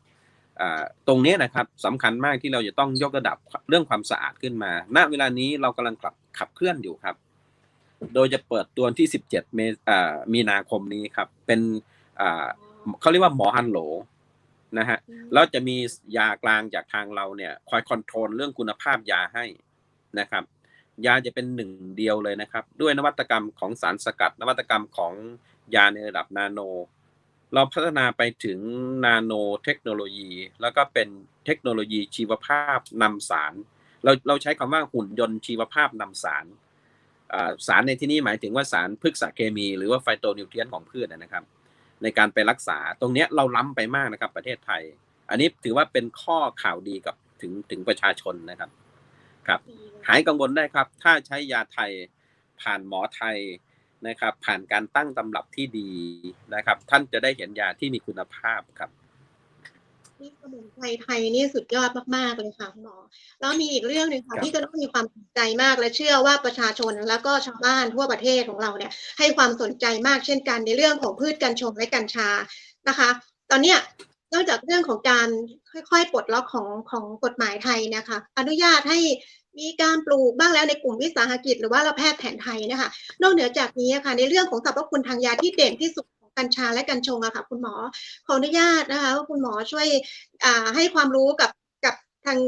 ตรงนี้นะครับสำคัญมากที่เราจะต้องยกระดับเรื่องความสะอาดขึ้นมาณเวลานี้เรากำลังขับเคลื่อนอยู่ครับโดยจะเปิดตัวที่17 มีนาคมนี้ครับเป็นเขาเรียกว่าหมอฮันโหลนะฮะแล้วจะมียากลางจากทางเราเนี่ยคอยคอนโทรลเรื่องคุณภาพยาให้นะครับยาจะเป็นหนึ่งเดียวเลยนะครับด้วยนวัตกรรมของสารสกัดนวัตกรรมของยาในระดับนาโนเราพัฒนาไปถึงนาโนเทคโนโลยีแล้วก็เป็นเทคโนโลยีชีวภาพนำสารเราใช้คำว่าหุ่นยนต์ชีวภาพนำสารสารในที่นี้หมายถึงว่าสารพฤกษเคมีหรือว่าไฟโตนิวเทรียนต์ของพืชนะครับในการไปรักษาตรงนี้เราล้ำไปมากนะครับประเทศไทยอันนี้ถือว่าเป็นข้อข่าวดีกับถึงประชาชนนะครับหายกังวลได้ครับถ้าใช้ยาไทยผ่านหมอไทยนะครับผ่านการตั้งตำรับที่ดีนะครับท่านจะได้เห็นยาที่มีคุณภาพครับนี่สมุนไพรไทยนี่สุดยอดมากๆเลยค่ะหมอแล้วมีอีกเรื่องหนึ่งค่ะที่ก็ต้องมีความสนใจมากและเชื่อว่าประชาชนแล้วก็ชาวบ้านทั่วประเทศของเราเนี่ยให้ความสนใจมากเช่นกันในเรื่องของพืชกัญชงและกัญชานะคะตอนเนี้ยนอกจากเรื่องของการค่อยๆปลดล็อกของกฎหมายไทยนะคะอนุญาตให้มีการปลูกบ้างแล้วในกลุ่มวิสาหกิจหรือว่าเราแพทย์แผนไทยนะคะนอกเหนือจากนี้ค่ะในเรื่องของสรรพคุณทางยาที่เด่นที่สุดของกัญชาและกัญชงอะค่ะคุณหมอขออนุญาตนะคะว่าคุณหมอช่วยให้ความรู้กับทาง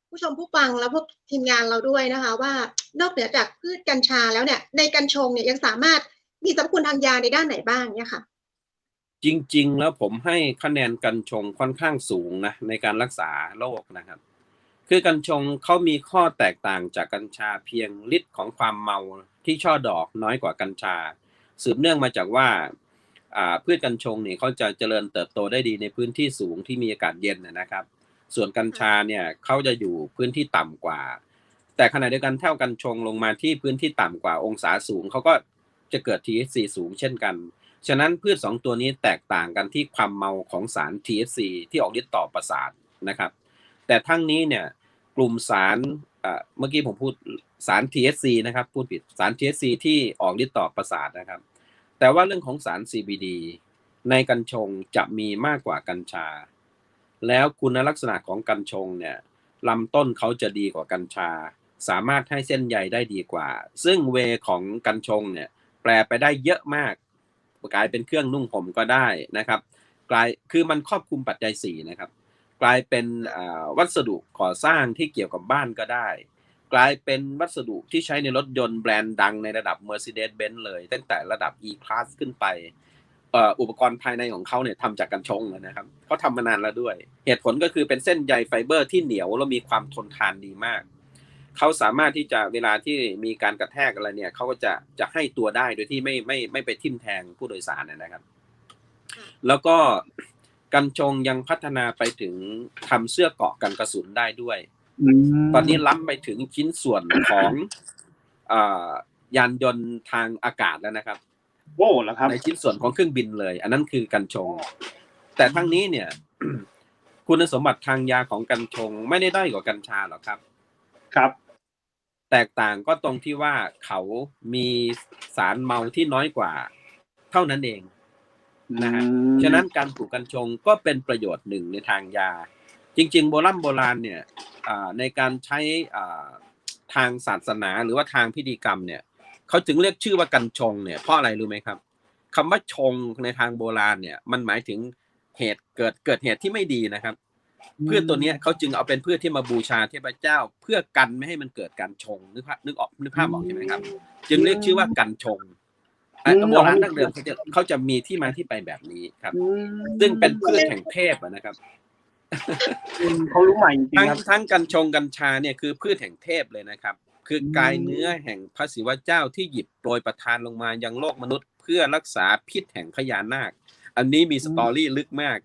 ผู้ชมผู้ฟังและพวกทีมงานเราด้วยนะคะว่านอกเหนือจากพืชกัญชาแล้วเนี่ยในกัญชงเนี่ยยังสามารถมีสรรพคุณทางยาในด้านไหนบ้างเนี่ยค่ะจริงๆแล้วผมให้คะแนนกัญชงค่อนข้างสูงนะในการรักษาโรคนะครับคือกัญชงเขามีข้อแตกต่างจากกัญชาเพียงฤทธิ์ของความเมาที่ช่อดอกน้อยกว่ากัญชาสืบเนื่องมาจากว่าพืชกัญชงเนี่ยเขาจะเจริญเติบโตได้ดีในพื้นที่สูงที่มีอากาศเย็นนะครับส่วนกัญชาเนี่ยเขาจะอยู่พื้นที่ต่ำกว่าแต่ขณะเดียวกันเท่ากัญชงลงมาที่พื้นที่ต่ำกว่าองศาสูงเขาก็จะเกิด THC สูงเช่นกันฉะนั้นพืช2ตัวนี้แตกต่างกันที่ความเมาของสาร THC ที่ออกฤทธิ์ต่อประสาทนะครับแต่ทั้งนี้เนี่ยกลุ่มสารเมื่อกี้ผมพูดสาร THC นะครับพูดผิดสาร THC ที่ออกฤทธิ์ต่อประสาทนะครับแต่ว่าเรื่องของสาร CBD ในกัญชงจะมีมากกว่ากัญชาแล้วคุณลักษณะของกัญชงเนี่ยลำต้นเขาจะดีกว่ากัญชาสามารถให้เส้นใยได้ดีกว่าซึ่งเวของกัญชงเนี่ยแปลไปได้เยอะมากกลายเป็นเครื่องนุ่งห่มก็ได้นะครับคือมันครอบคลุมปัจจัย4นะครับกลายเป็นวัสดุก่อสร้างที่เกี่ยวกับบ้านก็ได้กลายเป็นวัสดุที่ใช้ในรถยนต์แบรนด์ดังในระดับ Mercedes-Benz เลยตั้งแต่ระดับ E-Class ขึ้นไปอุปกรณ์ภายในของเขาเนี่ยทำจากกัญชงนะครับเขาทำมานานแล้วด้วยเหตุผลก็คือเป็นเส้นใยไฟเบอร์ที่เหนียวและมีความทนทานดีมากเขาสามารถที่จะเวลาที่มีการกระแทกอะไรเนี่ยเขาก็จะให้ตัวได้โดยที่ไม่ไปทิ่มแทงผู้โดยสารนะครับแล้วก็กัญชงยังพัฒนาไปถึงทำเสื้อเกราะกันกระสุนได้ด้วยตอนนี้ล้ำไปถึงชิ้นส่วนของยานยนต์ทางอากาศแล้วนะครับโอ้แล้วครับในชิ้นส่วนของเครื่องบินเลยอันนั้นคือกัญชงแต่ทั้งนี้เนี่ย คุณสมบัติทางยาของกัญชงไม่ได้ด้อยกว่ากัญชาหรอกครับครับแตกต่างก็ตรงที่ว่าเขามีสารเมาที่น้อยกว่าเท่านั้นเองนะฮะฉะนั้นการปลูกกัญชงก็เป็นประโยชน์หนึ่งในทางยาจริงๆโบราณเนี่ยในการใช้ทางศาสนาหรือว่าทางพิธีกรรมเนี่ยเขาถึงเรียกชื่อว่ากัญชงเนี่ยเพราะอะไรรู้ไหมครับคำว่าชงในทางโบราณเนี่ยมันหมายถึงเหตุเกิดเหตุที่ไม่ดีนะครับพืชตัวนี้เขาจึงเอาเป็นพืชที่มาบูชาเทพเจ้าเพื่อกันไม่ให้มันเกิดการชงนึกภาพออกใช่ไหมครับจึงเรียกชื่อว่ากัญชงโบราณดั้งเดิมเขาจะมีที่มาที่ไปแบบนี้ครับซึ่งเป็นพืชแห่งเทพนะครับเขารู้ใหม่จริงครับทั้งกัญชงกัญชาเนี่ยคือพืชแห่งเทพเลยนะครับคือกายเนื้อแห่งพระศิวะเจ้าที่หยิบโปรยประทานลงมายังโลกมนุษย์ พื่อรักษาพิษแห่งพญานาคอันนี้มีสตอรี่ลึกมาก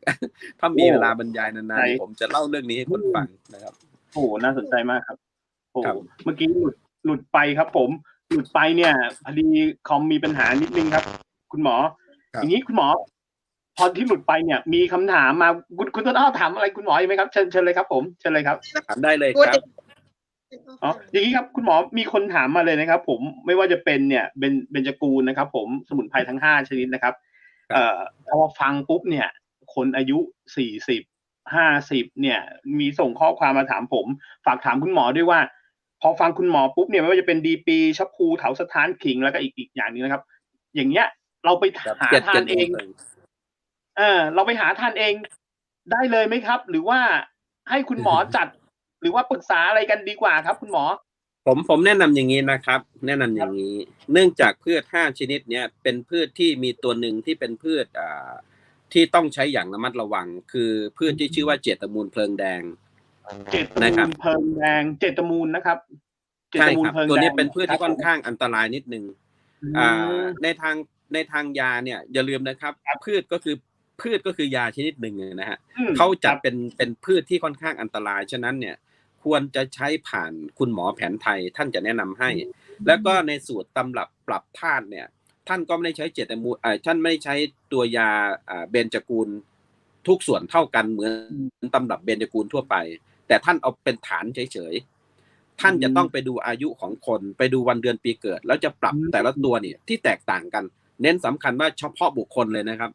ถ้ามีเวลาบรรยายนานๆผมจะเล่าเรื่องนี้ให้คนฟังนะครับโอ้น่าสนใจมากครับโอ้ ครับ เมื่อกี้หลุดไปครับผมหลุดไปเนี่ยพอดีคอมมีปัญหานิดนึงครับคุณหมออย่างนี้คุณหมอพอที่หลุดไปเนี่ยมีคำถามมาคุณต้นอ้อถามอะไรคุณหมอไหมครับเชิญเลยครับผมเชิญเลยครับถามได้เลยครับอ๋ออย่างนี้ครับคุณหมอมีคนถามมาเลยนะครับผมไม่ว่าจะเป็นเนี่ยเบญจกูลนะครับผมสมุนไพรทั้ง5ชนิดนะครับพอฟังปุ๊บเนี่ยคนอายุ40-50เนี่ยมีส่งข้อความมาถามผมฝากถามคุณหมอด้วยว่าพอฟังคุณหมอปุ๊บเนี่ยไม่ว่าจะเป็นดีปีชัพพูเถาสถานขิงแล้วก็อีกอย่างนึงนะครับอย่างเงี้ยเราไปหาทานเองเราไปหาทานเองได้เลยไหมครับหรือว่าให้คุณหมอจัดหรือว่าปรึกษาอะไรกันดีกว่าครับคุณหมอผมแนะนำอย่างนี้นะครับแนะนำอย่างนี้เนื่องจากพืช5ชนิดเนี้ยเป็นพืชที่มีตัวหนึ่งที่เป็นพืชที่ต้องใช้อย่างระมัดระวังคือพืชที่ชื่อว่าเจตมูลเพลิงแดงนะครับเพลิงแดงเจตมูลนะครับใช่ครับตัวนี้เป็นพืชที่ค่อนข้างอันตรายนิดนึงในทางยาเนี่ยอย่าลืมนะครับพืชก็คือยาชนิดหนึ่งนะฮะเขาจัดเป็นพืชที่ค่อนข้างอันตรายฉะนั้นเนี่ยควรจะใช้ผ่านคุณหมอแผนไทยท่านจะแนะนำให้แล้วก็ในสูตรตำรับปรับธาตุเนี่ยท่านก็ไม่ได้ใช้เจตมูลท่านไม่ใช้ตัวยาเบญจกูลทุกส่วนเท่ากันเหมือนตำรับเบญจกูลทั่วไปแต่ท่านเอาเป็นฐานเฉยๆท่านจะต้องไปดูอายุของคนไปดูวันเดือนปีเกิดแล้วจะปรับแต่ละตัวเนี่ยที่แตกต่างกันเน้นสำคัญว่าเฉพาะบุคคลเลยนะครับ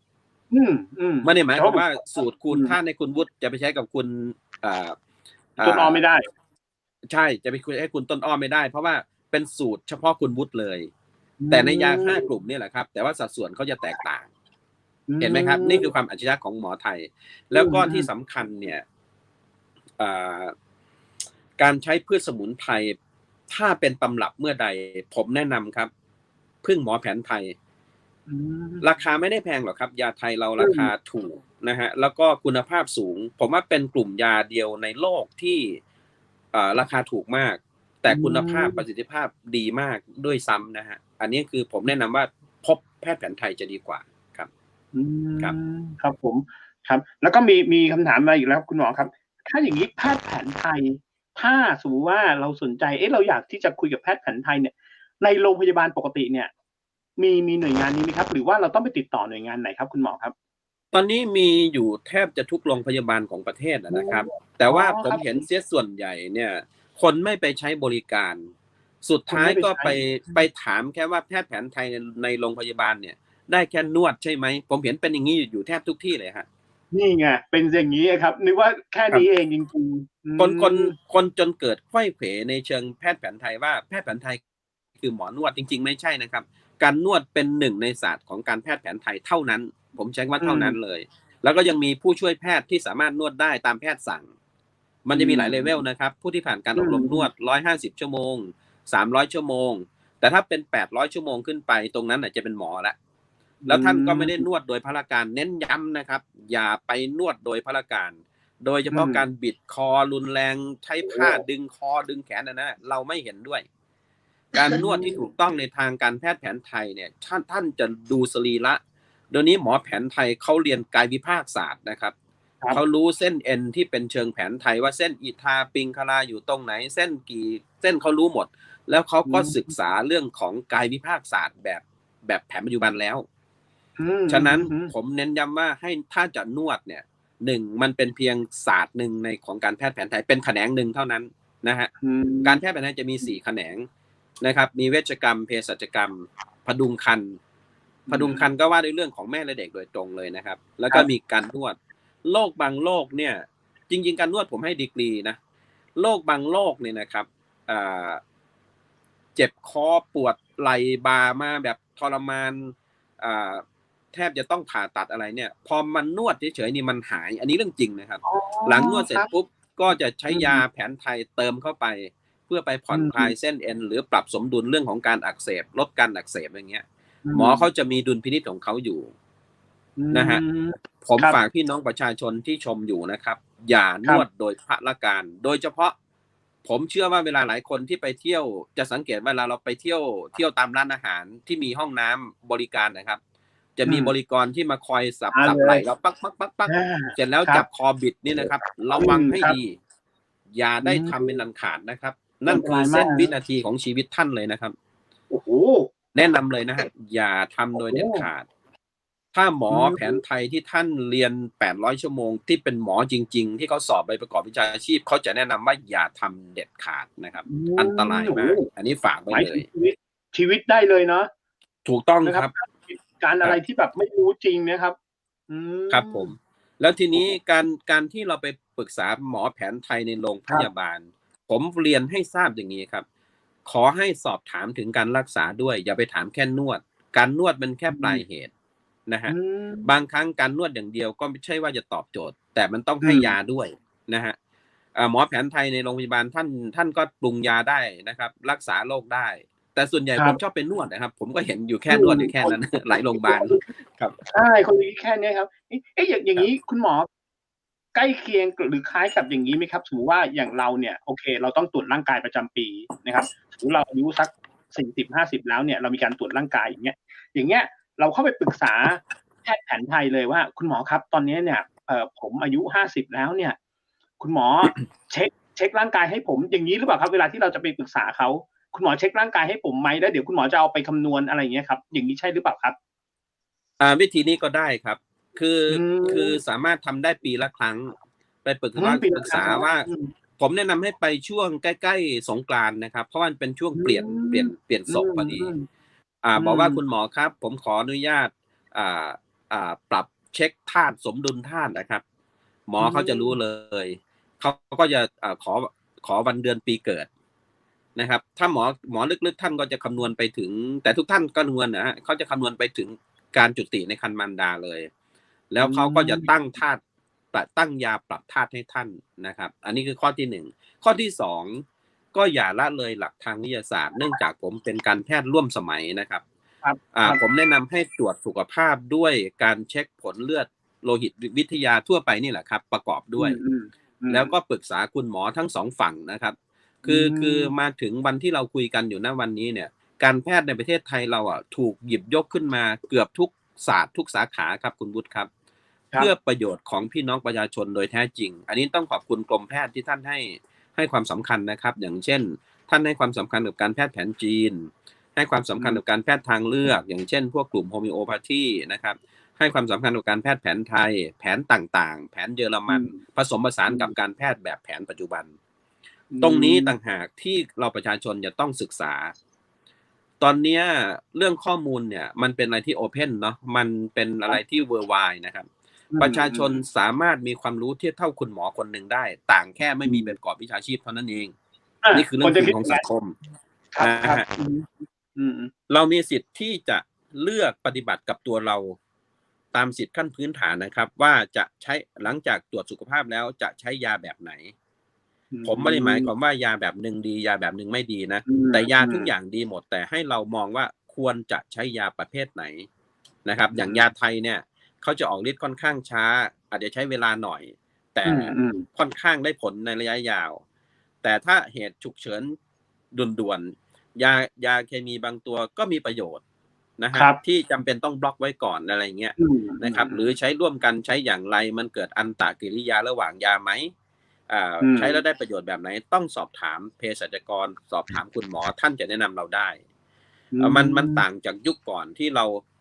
ไม่ได้หมายความว่าสูตรคุณถ้าในคุณวุฒิจะไปใช้กับคุณต้นอ้อไม่ได้ใช่จะไปคุยให้คุณต้นอ้อไม่ได้เพราะว่าเป็นสูตรเฉพาะคุณวุฒิเลยแต่ในยา5กลุ่มนี่แหละครับแต่ว่าสัดส่วนเขาจะแตกต่างเห็นไหมครับนี่คือความอัจฉริยะของหมอไทยแล้วก็ที่สำคัญเนี่ยการใช้พืชสมุนไพรถ้าเป็นตำรับเมื่อใดผมแนะนำครับพึ่งหมอแผนไทยราคาไม่ได้แพงหรอกครับยาไทยเราราคาถูกนะฮะแล้วก็คุณภาพสูงผมว่าเป็นกลุ่มยาเดียวในโลกที่ราคาถูกมากแต่คุณภาพประสิทธิภาพดีมากด้วยซ้ำนะฮะอันนี้คือผมแนะนำว่าพบแพทย์แผนไทยจะดีกว่าครับครับผมครับแล้วก็มีคำถามมาอีกแล้วคุณหมอครับถ้าอย่างนี้แพทย์แผนไทยถ้าสมมติว่าเราสนใจเราอยากที่จะคุยกับแพทย์แผนไทยเนี่ยในโรงพยาบาลปกติเนี่ยมีหน่วยงานนี้ไหมครับหรือว่าเราต้องไปติดต่อหน่วยงานไหนครับคุณหมอครับตอนนี้มีอยู่แทบจะทุกโรงพยาบาลของประเทศนะครับแต่ว่าผมเห็นเสียส่วนใหญ่เนี่ยคนไม่ไปใช้บริการสุดท้ายก็ไปถามแค่ว่าแพทย์แผนไทยในโรงพยาบาลเนี่ยได้แค่นวดใช่ไหมผมเห็นเป็นอย่างนี้อยู่แทบทุกที่เลยฮะนี่ไงเป็นอย่างนี้ครับนึกว่าแค่นี้เองจริงๆคนจนเกิดไขว้เขวในเชิงแพทย์แผนไทยว่าแพทย์แผนไทยคือหมอนวดจริงๆไม่ใช่นะครับการนวดเป็นหนึ่งในศาสตร์ของการแพทย์แผนไทยเท่านั้นผมใช้ว่าเท่านั้นเลยแล้วก็ยังมีผู้ช่วยแพทย์ที่สามารถนวดได้ตามแพทย์สั่งมันจะมีหลายเลเวลนะครับผู้ที่ผ่านการอบรมนวด150ชั่วโมง300ชั่วโมงแต่ถ้าเป็น800ชั่วโมงขึ้นไปตรงนั้นอาจจะเป็นหมอละแล้วท่านก็ไม่ได้นวดโดยพละการเน้นย้ำนะครับอย่าไปนวดโดยพละการโดยเฉพาะการบิดคอรุนแรงใช้ผ้าดึงคอดึงแขนนะเราไม่เห็นด้วยการนวดที่ถูกต้องในทางการแพทย์แผนไทยเนี่ยท่านจะดูสรีระเดี๋ยวนี้หมอแผนไทยเขาเรียนกายวิภาคศาสตร์นะครับเขารู้เส้นเอ็นที่เป็นเชิงแผนไทยว่าเส้นอิทาปิงคลาอยู่ตรงไหนเส้นกี่เส้นเขารู้หมดแล้วเขาก็ศึกษาเรื่องของกายวิภาคศาสตร์แบบแผนปัจจุบันแล้วฉะนั้นผมเน้นย้ำว่าให้ถ้าจะนวดเนี่ยมันเป็นเพียงศาสตร์หนึ่งในของการแพทย์แผนไทยเป็นแขนงหนึ่งเท่านั้นนะฮะการแพทย์แผนไทยจะมี4แขนงนะครับมีเวชกรรมเภสัชกรรมพดุงครรภ์ก็ว่าในเรื่องของแม่และเด็กโดยตรงเลยนะครับแล้วก็มีการนวดโรคบางโรคเนี่ยจริงๆการนวดผมให้ดีกรีนะโรคบางโรคเนี่ยนะครับเจ็บคอปวดไหล่บ่ามาแบบทรมานแทบจะต้องผ่าตัดอะไรเนี่ยพอมันนวดเฉยๆนี่มันหายอันนี้เรื่องจริงนะครับหลังนวดเสร็จปุ๊บก็จะใช้ยาแผนไทยเติมเข้าไปเพื่อไปผ่อนคลายเส้นเอ็นหรือปรับสมดุลเรื่องของการอักเสบลดการอักเสบอย่างเงี้ยหมอเขาจะมีดุลพินิจของเขาอยู่นะฮะผมฝากพี่น้องประชาชนที่ชมอยู่นะครับอย่านวดโดยพละการโดยเฉพาะ ผมเชื่อว่าเวลาหลายคนที่ไปเที่ยวจะสังเกตเวลาเราไปเที่ยวตามร้านอาหารที่มีห้องน้ำบริการนะครับ จะมีบริกรที่มาคอยสับไหล่เราปักเสร็จแล้วจับคอบิดนี่นะครับระวังให้ดีอย่าได้ทำเป็นอันขาดนะครับ นั่นคือเส้นวินาทีของชีวิตท่านเลยนะครับ โอ้โห แนะนำเลยนะฮะอย่าทำโดยเด็ดขาด ถ้าหมอแผนไทยที่ท่านเรียน800ชั่วโมงที่เป็นหมอจริงๆที่เขาสอบใบประกอบวิชาชีพเขาจะแนะนำว่าอย่าทำเด็ดขาดนะครับอันตรายมากอันนี้ฝากไว้เลยชีวิตได้เลยเนาะถูกต้องครับการอะไรที่แบบไม่รู้จริงนะครับครับผมแล้วทีนี้การที่เราไปปรึกษาหมอแผนไทยในโรงพยาบาลผมเรียนให้ทราบอย่างนี้ครับขอให้สอบถามถึงการรักษาด้วยอย่าไปถามแค่นวดการนวดมันแค่ปลายเหตุนะฮะบางครั้งการนวดอย่างเดียวก็ไม่ใช่ว่าจะตอบโจทย์แต่มันต้องให้ยาด้วยนะฮะหมอแผนไทยในโรงพยาบาลท่านก็ปรุงยาได้นะครับรักษาโรคได้แต่ส่วนใหญ่ผมชอบเป็นนวดนะครับผมก็เห็นอยู่แค่นวดอยู่แค่นั้นหลายโรงพยาบาลครับใช่คนนี้แค่นี้ครับอย่างนี้คุณหมอใกล้เคียงหรือคล้ายกับอย่างนี้ไหมครับสมมติว่าอย่างเราเนี่ยโอเคเราต้องตรวจร่างกายประจำปีนะครับสมมติเราอายุสัก40-50แล้วเนี่ยเรามีการตรวจร่างกายอย่างเงี้ยเราเข้าไปปรึกษาแพทย์แผนไทยเลยว่าคุณหมอครับตอนนี้เนี่ยผมอายุ50แล้วเนี่ยคุณหมอเช็คร่างกายให้ผมอย่างนี้หรือเปล่าครับเวลาที่เราจะไปปรึกษาเขาคุณหมอเช็คร่างกายให้ผมไหมแล้วเดี๋ยวคุณหมอจะเอาไปคำนวณอะไรอย่างเงี้ยครับอย่างนี้ใช่หรือเปล่าครับวิธีนี้ก็ได้ครับคือสามารถทำได้ปีละครั้งไปปรึกษาว่าผมแนะนำให้ไปช่วงใกล้ๆสงกรานต์นะครับเพราะว่าเป็นช่วงเปลี่ยนศพพอดีบอกว่าคุณหมอครับผมขออนุญาตปรับเช็คธาตุสมดุลธาตุนะครับหมอเขาจะรู้เลยเขาก็จะขอวันเดือนปีเกิดนะครับถ้าหมอลึกๆท่านก็จะคำนวณไปถึงแต่ทุกท่านก็คำนวณนะฮะเขาจะคำนวณไปถึงการจุติในครรภ์มารดาเลยแล้วเขาก็จะตั้งยาปรับธาตุให้ท่านนะครับอันนี้คือข้อที่1ข้อที่2ก็อย่าละเลยหลักทางวิทยาศาสตร์เนื่องจากผมเป็นการแพทย์ร่วมสมัยนะครับผมแนะนำให้ตรวจสุขภาพด้วยการเช็คผลเลือดโลหิตวิทยาทั่วไปนี่แหละครับประกอบด้วยแล้วก็ปรึกษาคุณหมอทั้ง2ฝั่งนะครับคือมาถึงวันที่เราคุยกันอยู่ณวันนี้เนี่ยการแพทย์ในประเทศไทยเราถูกหยิบยกขึ้นมาเกือบทุกศาสตร์ทุกสาขาครับคุณวุฒิครับเพื่อประโยชน์ของพี่น้องประชาชนโดยแท้จริงอันนี้ต้องขอบคุณกรมแพทย์ที่ท่านให้ความสำคัญนะครับอย่างเช่นท่านให้ความสำคัญกับการแพทย์แผนจีนให้ความสำคัญกับการแพทย์ทางเลือกอย่างเช่นพวกกลุ่มโฮมิโอพาธีนะครับให้ความสำคัญกับการแพทย์แผนไทยแผนต่างๆแผนเยอรมันผสมผสานกับการแพทย์แบบแผนปัจจุบันตรงนี้ต่างหากที่เราประชาชนจะต้องศึกษาตอนนี้เรื่องข้อมูลเนี่ยมันเป็นอะไรที่โอเพนเนาะมันเป็นอะไรที่เวอร์ไวด์นะครับประชาชนสามารถมีความรู้เทียบเท่าคุณหมอคนหนึ่งได้ต่างแค่ไม่มีใบประกอบวิชาชีพเท่านั้นเองนี่คือเรื่องจริงของสังคมเรามีสิทธิ์ที่จะเลือกปฏิบัติกับตัวเราตามสิทธิขั้นพื้นฐานนะครับว่าจะใช้หลังจากตรวจสุขภาพแล้วจะใช้ยาแบบไหนผมไม่ได้หมายความว่ายาแบบหนึ่งดียาแบบหนึ่งไม่ดีนะแต่ยาทุกอย่างดีหมดแต่ให้เรามองว่าควรจะใช้ยาประเภทไหนนะครับอย่างยาไทยเนี่ยเขาจะออกฤทธิ์ค่อนข้างช้าอาจจะใช้เวลาหน่อยแต่ค่อนข้างได้ผลในระยะยาวแต่ถ้าเหตุฉุกเฉินด่วนๆยาเคมีบางตัวก็มีประโยชน์นะฮะที่จำเป็นต้องบล็อกไว้ก่อนอะไรเงี้ยนะครับหรือใช้ร่วมกันใช้อย่างไรมันเกิดอันตรกิริยาระหว่างยาไหมใช้แล้วได้ประโยชน์แบบไหนต้องสอบถามเภสัชกรสอบถามคุณหมอท่านจะแนะนำเราได้มันต่างจากยุคก่อนที่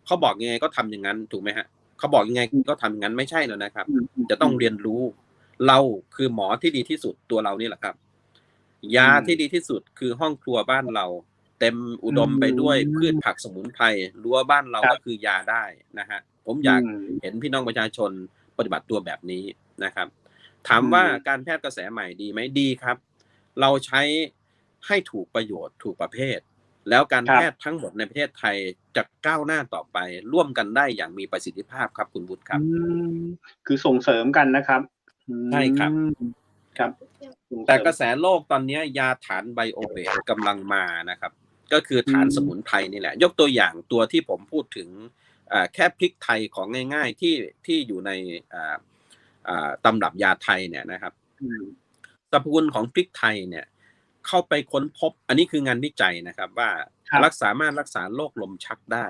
เขาบอกยังไงก็ทำอย่างนั้นถูกไหมฮะเขาบอกยังไงก็ทำอย่างนั้นไม่ใช่แล้วนะครับจะต้องเรียนรู้เราคือหมอที่ดีที่สุดตัวเรานี่แหละครับยาที่ดีที่สุดคือห้องครัวบ้านเราเต็มอุดมไปด้วยพืชผักสมุนไพรรั้วบ้านเราก็คือยาได้นะฮะผมอยากเห็นพี่น้องประชาชนปฏิบัติตัวแบบนี้นะครับถามว่าการแพทย์กระแสใหม่ดีไหมดีครับเราใช้ให้ถูกประโยชน์ถูกประเภทแล้วการแพทย์ทั้งหมดในประเทศไทยจะก้าวหน้าต่อไปร่วมกันได้อย่างมีประสิทธิภาพครับคุณวุฒิครับคือส่งเสริมกันนะครับใช่ครับครับแต่กระแสโลกตอนนี้ยาฐานไบโอเบสกำลังมานะครับก็คือฐานสมุนไพรนี่แหละยกตัวอย่างตัวที่ผมพูดถึงแค่พริกไทยของง่ายๆที่อยู่ในตำรับยาไทยเนี่ยนะครับสรรพคุณของพริกไทยเนี่ย เข้าไปค้นพบอันนี้คืองานวิจัยนะครับว่าสามารถรักษาโรคลมชักได้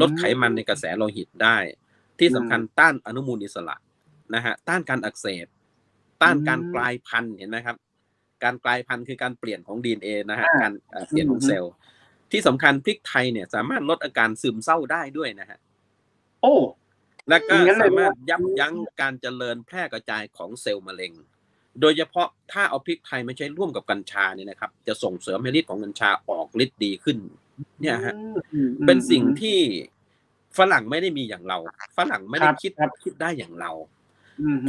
ลดไขมันในกระแสโลหิตได้ที่สำคัญต้านอนุมูลอิสระนะฮะต้านการอักเสบต้านการกลายพันธุ์เห็นไหมครับการกลายพันธุ์คือการเปลี่ยนของ DNA นะฮะการเปลี่ยนของเซลล์ที่สำคัญพริกไทยเนี่ยสามารถลดอาการซึมเศร้าได้ด้วยนะฮะโอ้และก็สามารถยับยั้งการเจริญแพร่กระจายของเซลล์มะเร็งโดยเฉพาะถ้าเอาพริกไทยมาใช้ร่วมกับกัญชาเนี่ยนะครับจะส่งเสริมให้ฤทธิ์ของกัญชาออกฤทธิ์ดีขึ้นเนี่ยฮะเป็นสิ่งที่ฝรั่งไม่ได้มีอย่างเราฝรั่งไม่ได้คิดได้อย่างเรา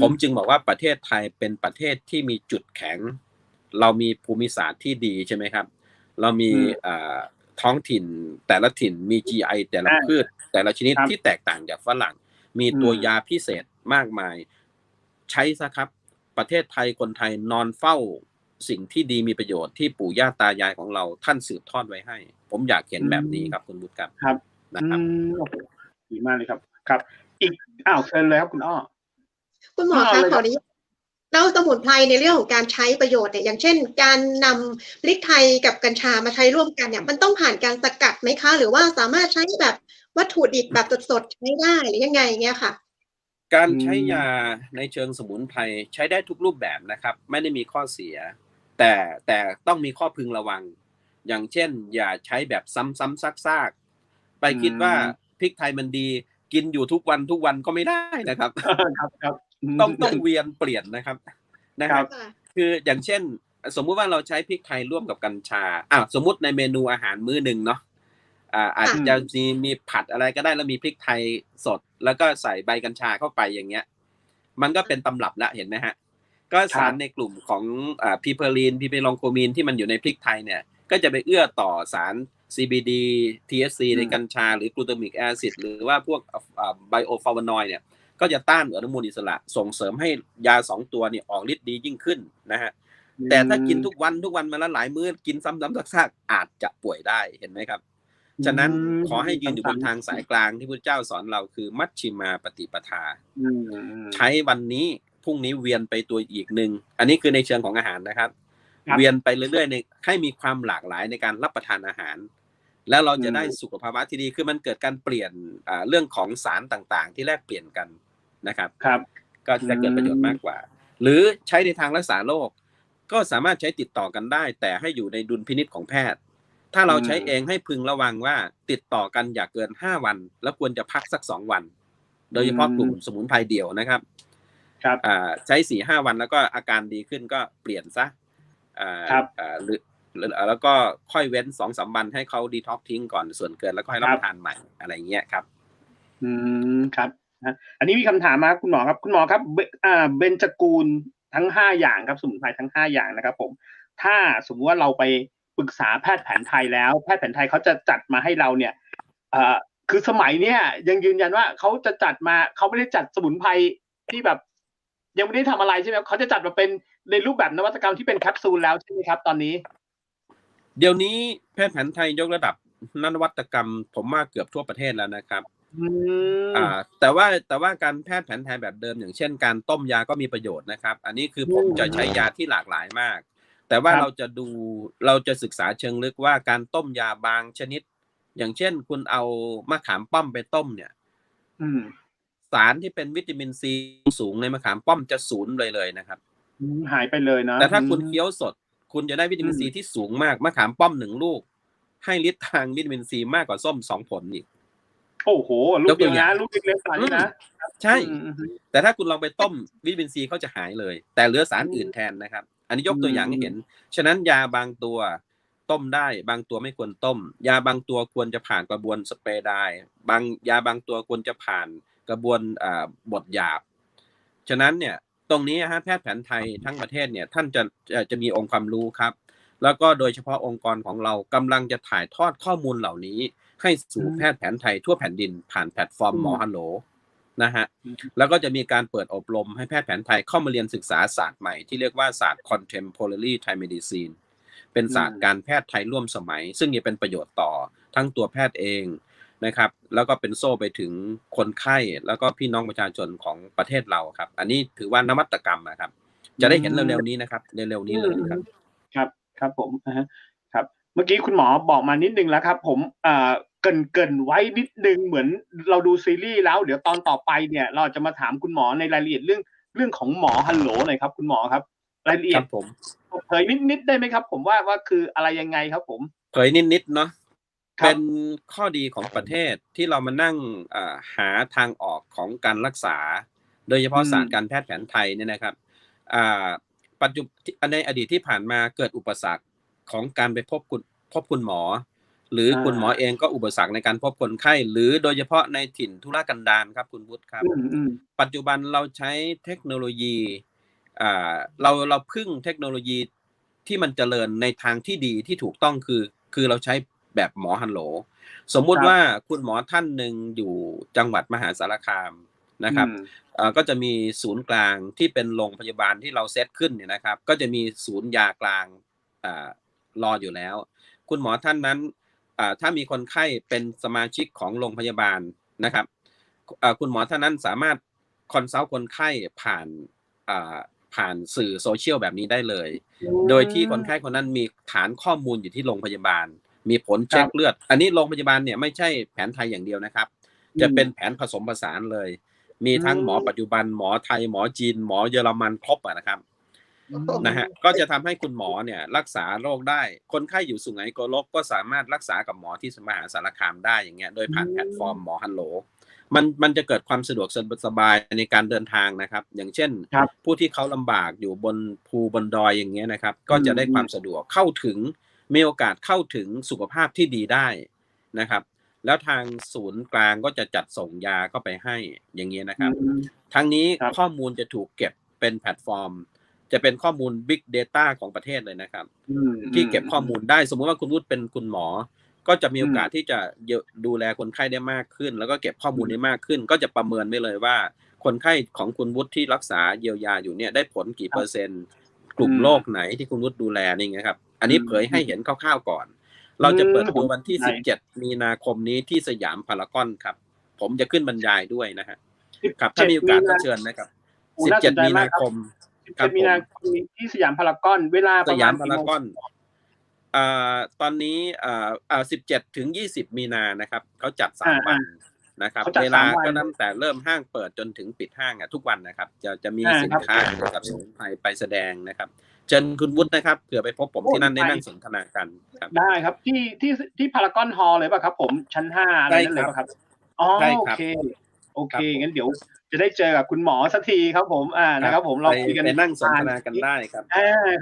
ผมจึงบอกว่าประเทศไทยเป็นประเทศที่มีจุดแข็งเรามีภูมิศาสตร์ที่ดีใช่ไหมครับเรามีท้องถิ่นแต่ละถิ่นมี GI แต่ละพืชแต่ละชนิดที่แตกต่างจากฝรั่งมีตัวยาพิเศษมากมายใช้ซะครับประเทศไทยคนไทยนอนเฝ้าสิ่งที่ดีมีประโยชน์ที่ปู่ย่าตายายของเราท่านสืบทอดไว้ให้ผมอยากเห็นแบบนี้ครับคุณบุตรครับนะครับดีมากเลยครับครับอีกเชิญเลยครับคุณอ้อคุณหมอคะขออนุญาตเล่าสมุนไพรในเรื่องของการใช้ประโยชน์เนี่ยอย่างเช่นการนำพริกไทยกับกัญชามาใช้ร่วมกันเนี่ยมันต้องผ่านการสกัดไหมคะหรือว่าสามารถใช้แบบวัตถุดิบแบบสดๆใช้ได้หรือยังไงเงี้ยค่ะการใช้ยาในเชิงสมุนไพรใช้ได้ทุกรูปแบบนะครับไม่ได้มีข้อเสียแต่ต้องมีข้อพึงระวังอย่างเช่นอย่าใช้แบบซ้ำๆซากๆไปคิดว่าพริกไทยมันดีกินอยู่ทุกวันก็ไม่ได้นะครับครับต้องเวียนเปลี่ยนนะครับคืออย่างเช่นสมมุติว่าเราใช้พริกไทยร่วมกับกัญชาสมมุติในเมนูอาหารมื้อหนึ่งเนาะอาจจะมีผัดอะไรก็ได้แล้วมีพริกไทยสดแล้วก็ใส่ใบกัญชาเข้าไปอย่างเงี้ยมันก็เป็นตำรับละเห็นไหมฮะก็สารในกลุ่มของพิเพอรีนพิเพลองโคมีนที่มันอยู่ในพริกไทยเนี่ยก็จะไปเอื้อต่อสาร CBD THC ในกัญชาหรือกลูตามิกแอซิดหรือว่าพวกไบโอฟลาวานอยด์เนี่ยก็จะต้านอนุมูลอิสระส่งเสริมให้ยา2ตัวนี่ออกฤทธิ์ดียิ่งขึ้นนะฮะแต่ถ้ากินทุกวันมาแล้วหลายมื้อกินซ้ำๆซากๆอาจจะป่วยได้เห็นไหมครับฉะนั้นขอให้ยืนอยู่บนทางสายกลางที่พุทธเจ้าสอนเราคือมัชฌิมาปฏิปทาใช้วันนี้พรุ่งนี้เวียนไปตัวอีกหนึ่งอันนี้คือในเชิงของอาหารนะครับเวียนไปเรื่อยๆในให้มีความหลากหลายในการรับประทานอาหารแล้วเราจะได้สุขภาวะที่ดีคือมันเกิดการเปลี่ยนเรื่องของสารต่างๆที่แลกเปลี่ยนกันนะครับก็จะเกิดประโยชน์มากกว่าหรือใช้ในทางรักษาโรคก็สามารถใช้ติดต่อกันได้แต่ให้อยู่ในดุลพินิจของแพทย์ถ้าเราใช้เองให้พึงระวังว่าติดต่อกันอย่าเกิน5วันแล้วควรจะพักสัก2วันโดยเฉพาะกลุ่มสมุนไพรเดี่ยวนะครับใช้ 4-5 วันแล้วก็อาการดีขึ้นก็เปลี่ยนซะหรือแล้วก็ค่อยเว้น 2-3 วันให้เขาดีท็อกทิ้งก่อนส่วนเกินแล้วก็ให้รับประทานใหม่อะไรเงี้ยครับครับอันนี้มีคำถามมาคุณหมอครับคุณหมอครับเบญจกูลทั้ง5อย่างครับสมุนไพรทั้ง5อย่างนะครับผมถ้าสมมติว่าเราไปปรึกษาแพทย์แผนไทยแล้วแพทย์แผนไทยเขาจะจัดมาให้เราเนี่ยคือสมัยเนี้ยยังยืนยันว่าเขาจะจัดมาเขาไม่ได้จัดสมุนไพรที่แบบยังไม่ได้ทำอะไรใช่ไหมเขาจะจัดมาเป็นในรูปแบบนวัตกรรมที่เป็นแคปซูลแล้วใช่ไหมครับตอนนี้เดี๋ยวนี้แพทย์แผนไทยยกระดับนวัตกรรมผมว่าเกือบทั่วประเทศแล้วนะครับแต่ว่าการแพทย์แผนไทยแบบเดิมอย่างเช่นการต้มยาก็มีประโยชน์นะครับอันนี้คือผมจะใช้ยาที่หลากหลายมากแต่ว่าเราจะศึกษาเชิงลึกว่าการต้มยาบางชนิดอย่างเช่นคุณเอามะขามป้อมไปต้มเนี่ยสารที่เป็นวิตามินซีสูงในมะขามป้อมจะสูญเลยนะครับหายไปเลยนะแต่ถ้าคุณเคี้ยวสดคุณจะได้วิตามินซีที่สูงมากมะขามป้อม1ลูกให้ฤทธิ์ทางวิตามินซีมากกว่าส้ม2ผลอีกโอ้โหลูกเดียวนะลูกเล็กๆนะใช่แต่ถ้าคุณลองไปต้มวิตามินซีเขาจะหายเลยแต่เหลือสารอื่นแทนนะครับอันนี้ยกตัวอย่างให้เห็นฉะนั้นยาบางตัวต้มได้บางตัวไม่ควรต้มยาบางตัวควรจะผ่านกระบวนสเปรย์ได้ยาบางตัวควรจะผ่านกระบวนบดหยาบฉะนั้นเนี่ยตรงนี้แพทย์แผนไทยทั้งประเทศเนี่ยท่านจะมีองค์ความรู้ครับแล้วก็โดยเฉพาะองค์กรของเรากำลังจะถ่ายทอดข้อมูลเหล่านี้ให้สู่แพทย์แผนไทยทั่วแผ่นดินผ่านแพลตฟอร์มหมอฮัลโหลนะฮะแล้วก็จะมีการเปิดอบรมให้แพทย์แผนไทยเข้ามาเรียนศึกษาศาสตร์ใหม่ที่เรียกว่าศาสตร์ Contemporary Thai Medicine เป็นศาสตร์การแพทย์ไทยร่วมสมัยซึ่งจะเป็นประโยชน์ต่อทั้งตัวแพทย์เองนะครับแล้วก็เป็นโซ่ไปถึงคนไข้แล้วก็พี่น้องประชาชนของประเทศเราครับอันนี้ถือว่านวัตกรรมนะครับจะได้เห็นเร็วๆนี้นะครับเร็วๆนี้เลยครับครับค ครับผมครับเมื่อกี้คุณหมอบอกมานิดนึงแล้วครับผมเกริ่นไว้นิดนึงเหมือนเราดูซีรีส์แล้วเดี๋ยวตอนต่อไปเนี่ยเราจะมาถามคุณหมอในรายละเอียดเรื่องของหมอฮัลโหลหน่อยครับคุณหมอครับรายละเอียดผมเผยนิดได้ไหมครับผมว่าคืออะไรยังไงครับผมเผยนิดเนาะเป็นข้อดีของประเทศที่เรามานั่งหาทางออกของการรักษาโดยเฉพาะศาสตร์การแพทย์แผนไทยเนี่ยนะครับปัจจุบันในอดีตที่ผ่านมาเกิดอุปสรรคของการไปพบคุณหมอหรือคุณหมอเองก็อุปสรรคในการพบคนไข้หรือโดยเฉพาะในถิ่นทุรกันดารครับคุณวุฒิครับปัจจุบันเราใช้เทคโนโลยีเราพึ่งเทคโนโลยีที่มันเจริญในทางที่ดีที่ถูกต้องคือเราใช้แบบหมอฮัลโหลสมมุติว่าคุณหมอท่านหนึ่งอยู่จังหวัดมหาสารคามนะครับก็จะมีศูนย์กลางที่เป็นโรงพยาบาลที่เราเซตขึ้นเนี่ยนะครับก็จะมีศูนย์ยากลางรออยู่แล้วคุณหมอท่านนั้นถ้ามีคนไข้เป็นสมาชิกของโรงพยาบาลนะครับคุณหมอท่านนั้นสามารถคอนซัลท์คนไข้ผ่านสื่อโซเชียลแบบนี้ได้เลยโดยที่คนไข้คนนั้นมีฐานข้อมูลอยู่ที่โรงพยาบาลมีผลเช็คเลือดอันนี้โรงพยาบาลเนี่ยไม่ใช่แผนไทยอย่างเดียวนะครับจะเป็นแผนผสมผสานเลยมีทั้งหมอปัจจุบันหมอไทยหมอจีนหมอเยอรมันครบนะครับนะฮะก็จะทำให้คุณหมอเนี่ยรักษาโรคได้คนไข้อยู่สุไหงโกลกก็สามารถรักษากับหมอที่มหาสารคามได้อย่างเงี้ยโดยผ่านแพลตฟอร์มหมอฮัลโหลมันจะเกิดความสะดวกสบายในการเดินทางนะครับอย่างเช่นผู้ที่เขาลำบากอยู่บนภูบนดอยอย่างเงี้ยนะครับก็จะได้ความสะดวกเข้าถึงมีโอกาสเข้าถึงสุขภาพที่ดีได้นะครับแล้วทางศูนย์กลางก็จะจัดส่งยาเข้าไปให้อย่างเงี้ยนะครับทั้งนี้ข้อมูลจะถูกเก็บเป็นแพลตฟอร์มจะเป็นข้อมูล Big Data ของประเทศเลยนะครับที่เก็บข้อมูลได้สมมุติว่าคุณวุฒิเป็นคุณหมอก็จะมีโอกาสที่จะดูแลคนไข้ได้มากขึ้นแล้วก็เก็บข้อมูลได้มากขึ้นก็จะประเมินไว้เลยว่าคนไข้ของคุณวุฒิที่รักษาเยียวยาอยู่เนี่ยได้ผลกี่เปอร์เซ็นต์กลุ่มโรคไหนที่คุณวุฒิดูแลนี่ไงครับอันนี้เผยให้เห็นคร่าวๆก่อนเราจะเปิดตัววันที่17มีนาคมนี้ที่สยามพารากอนครับผมจะขึ้นบรรยายด้วยนะฮะครับถ้ามีโอกาสก็เชิญนะครับ17มีนาคม17มีนาคมที่สยามพารากอนเวลาประมาณสยามพารากอนตอนนี้17ถึง20มีนานะครับเขาจัด3วันนะครับเวลาก็ตั้งแต่เริ่มห้างเปิดจนถึงปิดห้างทุกวันนะครับจะมีสินค้าเกี่ยวกับสมุนไพรไปแสดงนะครับเชิญคุณวุฒินะครับเผื่อไปพบผมที่นั่นได้นั่งสนทนากันครับได้ครับที่พารากอนฮอลล์เลยป่ะครับผมชั้น5อะไรนั่นเลยป่ะครับอ๋อโอเคงั้นเดี๋ยวจะได้เจอกับคุณหมอสักทีครับผมนะครับผมเราคุยกันไปนั่งสนทนากันได้ครับ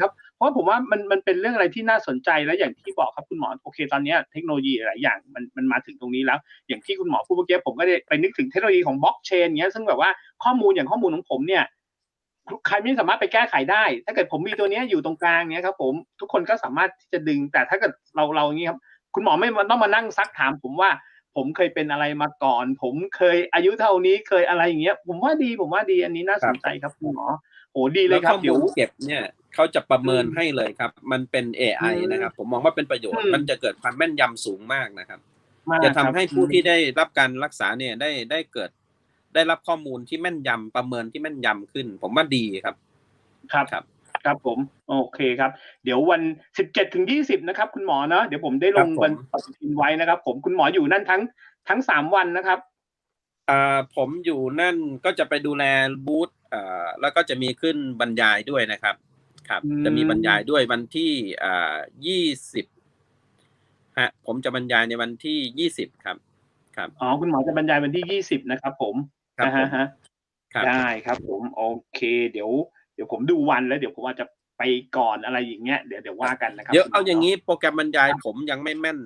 ครับเพราะผมว่ามันเป็นเรื่องอะไรที่น่าสนใจและอย่างที่บอกครับคุณหมอโอเคตอนนี้เทคโนโลยีหลายอย่างมันมาถึงตรงนี้แล้วอย่างที่คุณหมอพูดเมื่อกี้ผมก็ได้ไปนึกถึงเทคโนโลยีของบล็อกเชนเงี้ยซึ่งแบบว่าข้อมูลของผมเนี่ยใครไม่สามารถไปแก้ไขได้ถ้าเกิดผมมีตัวนี้อยู่ตรงกลางเนี้ยครับผมทุกคนก็สามารถที่จะดึงแต่ถ้าเกิดเราอย่างนี้ครับคุณหมอไม่ต้องมานั่งซักถามผมว่าผมเคยเป็นอะไรมาก่อนผมเคยอายุเท่านี้เคยอะไรอย่างเงี้ยผมว่าดีอันนี้น่าสนใจครับคุณหมอโหดีเลยครับเดี๋ยวเก็บเนี่ยเขาจะประเมินให้เลยครับมันเป็น AI นะครับผมมองว่าเป็นประโยชน์มันจะเกิดความแม่นยำสูงมากนะครับจะทำให้ผู้ที่ได้รับการรักษาเนี่ยได้รับข้อมูลที่แม่นยำประเมินที่แม่นยำขึ้นผมว่าดีครับครับผมโอเคครับเดี๋ยววัน17ถึง20นะครับคุณหมอเนาะเดี๋ยวผมได้ลงบันทึกไว้นะครับผมคุณหมออยู่นั่นทั้ง3วันนะครับผมอยู่นั่นก็จะไปดูแลบูธแล้วก็จะมีขึ้นบรรยายด้วยนะครับจะมีบรรยายด้วยวันที่20ฮะผมจะบรรยายในวันที่20ครับอ๋อคุณหมอจะบรรยายวันที่20นะครับผมได้ครับผมโอเคเดี๋ยวผมดูวันแล้วเดี๋ยวผมอาจจะไปก่อนอะไรอย่างเงี้ยเดี๋ยวว่ากันนะครับเดี๋ยวเอาอย่างนี้โปรแกรมบรรยายผมยังไม่แม่น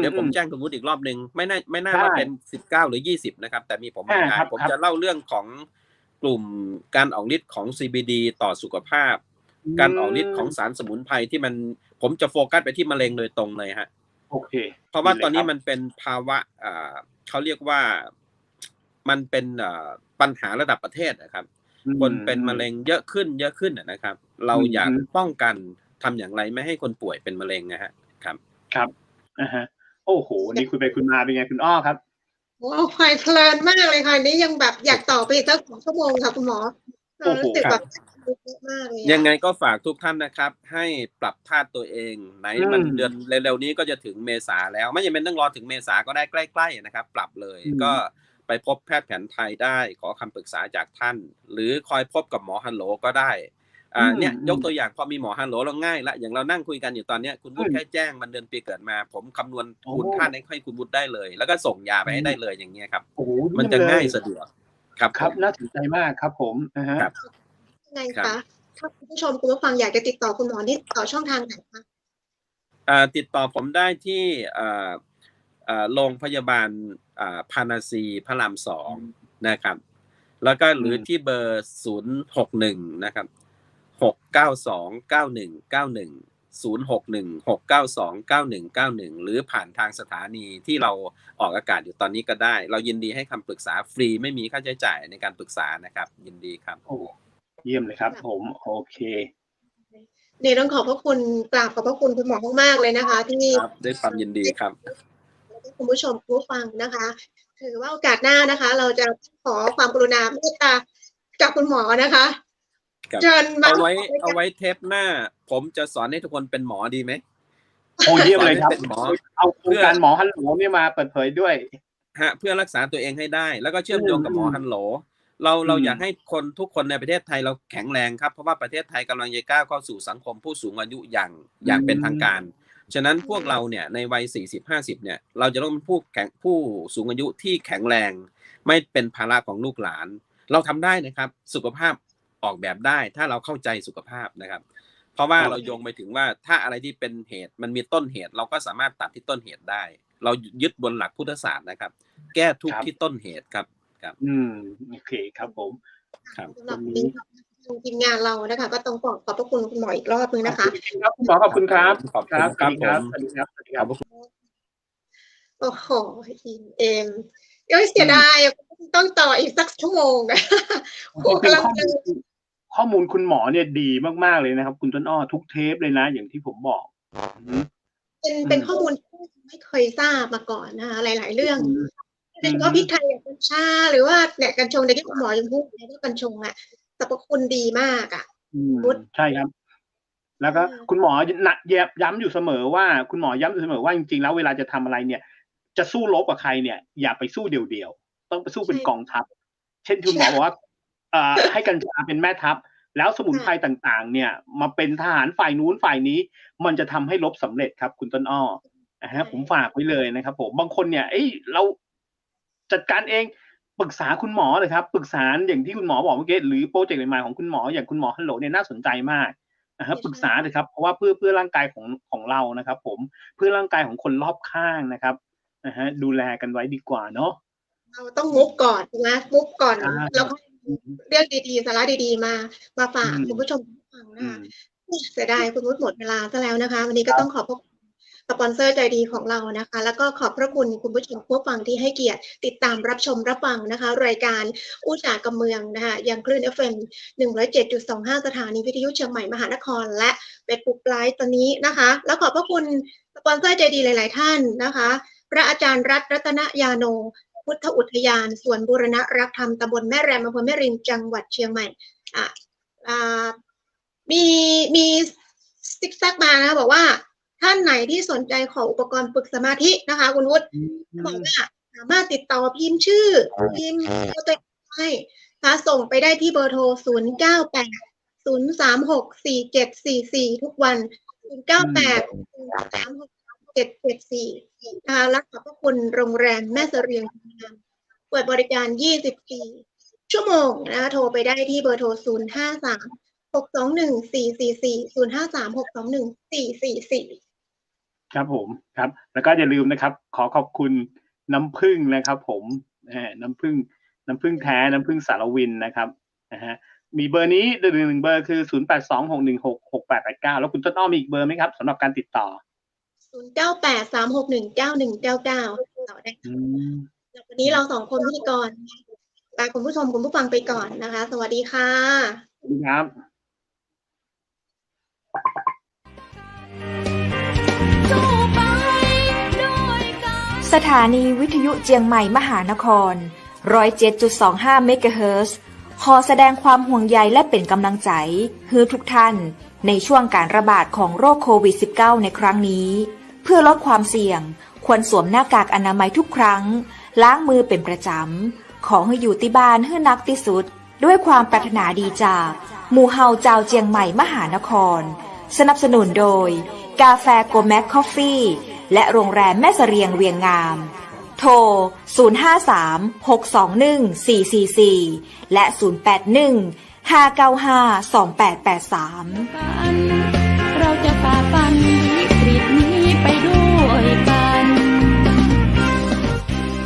เดี๋ยวผมแจ้งคุณวุฒิอีกรอบนึงไม่น่าว่าเป็น19หรือ20นะครับแต่มีผมบรรยายผมจะเล่าเรื่องของกลุ่มการออกฤทธิ์ของ CBD ต่อสุขภาพการออกฤทธิ์ของสารสมุนไพรที่ผมจะโฟกัสไปที่มะเร็งโดยตรงเลยฮะโอเคเพราะว่าตอนนี้มันเป็นภาวะเขาเรียกว่ามันเป็นปัญหาระดับประเทศนะครับคนเป็นมะเร็งเยอะขึ้นนะครับเราอยากป้องกันทำอย่างไรไม่ให้คนป่วยเป็นมะเร็งนะฮะครับโอ้โหนี่คุยไปคุยมาเป็นไงคุณอ้อครับโอ้ควายเพลินมากเลยค่ะนี่ยังแบบอยากต่อไปอีกสัก2 ชั่วโมงค่ะคุณหมอรู้สึกแบบ เยอะมากเลย ยังไงก็ฝากทุกท่านนะครับ ให้ปรับธาตุตัวเองไหนมันเดือนเร็วๆนี้ก็จะถึงเมษาแล้วไม่จำเป็นต้องรอถึงเมษาก็ได้ใกล้ๆนะครับ ปรับเลยก็ไปพบแพทย์แผนไทยได้ขอคำปรึกษาจากท่าน หรือคอยพบกับหมอฮัลโหลก็ได้เนี่ยยกตัวอย่างพอมีหมอฮัลโหลเราง่ายละอย่างเรานั่งคุยกันอยู่ตอนนี้คุณวุฒิแค่แจ้งมันเดือนปีเกิดมาผมคำนวณคุณค่าให้คุณวุฒิได้เลยแล้วก็ส่งยาไปให้ได้เลยอย่างเงี้ยครับมันจะง่ายสะดวกครับน่าสนใจมากครับผมนะฮะยังไงคะถ้าคุณผู้ชมคุณผู้ฟังอยากจะติดต่อคุณหมอนี่ต่อช่องทางไหนคะติดต่อผมได้ที่โรงพยาบาลพานาซีพระราม2นะครับแล้วก็หรือที่เบอร์061นะครับ6929191 061-692-9191 หรือผ่านทางสถานีที่เราออกอากาศอยู่ตอนนี้ก็ได้เรายินดีให้คำปรึกษาฟรีไม่มีค่าใช้จ่ายในการปรึกษานะครับยินดีครับโอ้เยี่ยมเลยครับผมโอเคเนี่ยต้องขอบพระคุณกราบขอบพระคุณคุณหมอมากๆเลยนะคะที่ด้วยความยินดีครับคุณผู้ชมผู้ฟังนะคะถือว่าโอกาสหน้านะคะเราจะขอความกรุณาเมตตาจากคุณหมอนะคะเชิญมาเอาไว้เทปหน้าผมจะสอนให้ทุกคนเป็นหมอดีไหมโอ้เยี่ยมเลยครับเอาโครงการหมอฮัลโหลนี่มาเปิดเผยด้วยเพื่อรักษาตัวเองให้ได้แล้วก็เชื่อมโยงกับหมอฮัลโหลเราอยากให้คนทุกคนในประเทศไทยเราแข็งแรงครับเพราะว่าประเทศไทยกำลังจะก้าวเข้าสู่สังคมผู้สูงอายุอย่างเป็นทางการฉะนั้นพวกเราเนี่ยในวัย 40-50 เนี่ยเราจะต้องเป็นผู้สูงอายุที่แข็งแรงไม่เป็นภาระของลูกหลานเราทำได้นะครับสุขภาพออกแบบได้ถ้าเราเข้าใจสุขภาพนะครับเพราะว่าเราโยงไปถึงว่าถ้าอะไรที่เป็นเหตุมันมีต้นเหตุเราก็สามารถตัดที่ต้นเหตุได้เรายึดบนหลักพุทธศาสตร์นะครับแก้ทุกข์ที่ต้นเหตุครับโอเคครับผมครับสำหรับนี้ทีมงานเรานะคะก็ต้องขอบพระคุณคุณหมออีกรอบนึงนะคะครับคุณหมอขอบคุณครับขอบคุณครับผมสวัสดีครับโอ้โหเอ็มเสียดายต้องต่ออีกสักชั่วโมงข้อมูลคุณหมอเนี่ยดีมากๆเลยนะครับคุณต้นอ้อทุกเทปเลยนะอย่างที่ผมบอกเป็นข้อมูลที่ไม่เคยทราบมาก่อนนะคะหลายๆเรื่องเป็นก็พริกไทยกัญชาหรือว่าเนี่ยกัญชงในที่คุณหมอยังพูดในที่กัญชงอ่ะสรรพคุณดีมากอ่ะใช่ครับแล้วก็คุณหมอย้ำอยู่เสมอว่าคุณหมอย้ำอยู่เสมอว่าจริงๆแล้วเวลาจะทำอะไรเนี่ยจะสู้รบกับใครเนี่ยอย่าไปสู้เดี่ยวๆต้องไปสู้เป็นกองทัพเช่นคุณหมอบอกว่าให้กัญชาเป็นแม่ทัพแล้วสมุนไพรต่างๆเนี่ยมาเป็นทหารฝ่ายนู้นฝ่ายนี้มันจะทำให้รบสำเร็จครับคุณต้นอ้อผมฝากไว้เลยนะครับผมบางคนเนี่ยเราจัดการเองปรึกษาคุณหมอเลยครับปรึกษาอย่างที่คุณหมอบอกเมื่อกี้หรือโปรเจกต์ใหม่ๆของคุณหมออย่างคุณหมอฮัลโหลเนี่ยน่าสนใจมากนะครับปรึกษาเลยครับเพราะว่าเพื่อร่างกายของเรานะครับผมเพื่อร่างกายของคนรอบข้างนะครับดูแลกันไว้ดีกว่าเนาะเราต้องมุกก่อนนะมุกก่อนแล้วก็เรื่องดีๆสาระดีๆมาฝากคุณผู้ชมฟังนะคะเสียดายคุณวุฒิหมดเวลาซะแล้วนะคะวันนี้ก็ต้องขอบพระคุณสปอนเซอร์ใจดีของเรานะคะแล้วก็ขอบพระคุณคุณผู้ชมผู้ฟังที่ให้เกียรติติดตามรับชมรับฟังนะคะรายการอู้จ๋ากับเมืองนะคะยังคลื่น FM 107.25 สถานีวิทยุเชียงใหม่มหานครและFacebook Live ตอนนี้นะคะแล้วขอบพระคุณสปอนเซอร์ใจดีหลายๆท่านนะคะพระอาจารย์รัตนยาโนพุทธอุทยานสวนบูรณรักธรรมตำบลแม่แรมอำเภอแม่ริมจังหวัดเชียงใหม่มีซิกแซกมานะบอกว่าท่านไหนที่สนใจขออุปกรณ์ฝึกสมาธินะคะคุณวุฒิบอกว่าสามารถติดต่อพิมพ์ชื่อพิมพ์ตัวให้ส่งไปได้ที่เบอร์โทร0980364744ทุกวัน0980364774และขอบพระคุณโรงแรมแม่เสรียงเปิดบริการ24ชั่วโมงนะคะโทรไปได้ที่เบอร์โทร053-621-444 ครับผมครับแล้วก็อย่าลืมนะครับขอบคุณน้ำผึ้งนะครับผมน้ำผึ้งแท้น้ำผึ้งสารวินนะครับมีเบอร์นี้1เบอร์คือ0826166889แล้วคุณต้นอ้อมีอีกเบอร์ไหมครับสำหรับการติดต่อ0983619199ต่อได้วันนี้เรา2คนพิธีกรลาคุณผู้ชมคุณผู้ฟังไปก่อนนะคะสวัสดีค่ะสวัสดีครับสถานีวิทยุเจียงใหม่มหานคร 107.25 เมกะเฮิรตซ์ ขอแสดงความห่วงใยและเป็นกำลังใจให้ทุกท่านในช่วงการระบาดของโรคโควิด -19 ในครั้งนี้เพื่อลดความเสี่ยงควรสวมหน้ากากอนามัยทุกครั้งล้างมือเป็นประจำขอให้อยู่ที่บ้านให้นักที่สุดด้วยความปรารถนาดีจากหมู่เฮาเจ้าเจียงใหม่มหานครสนับสนุนโดยกาแฟโกแม็กคอฟฟี่และโรงแรมแม่เสรียงเวียงงามโทร 053-621-444 และ 081-595-2883 เราจะฝ่าฟันวิกฤตนี้ไปด้วย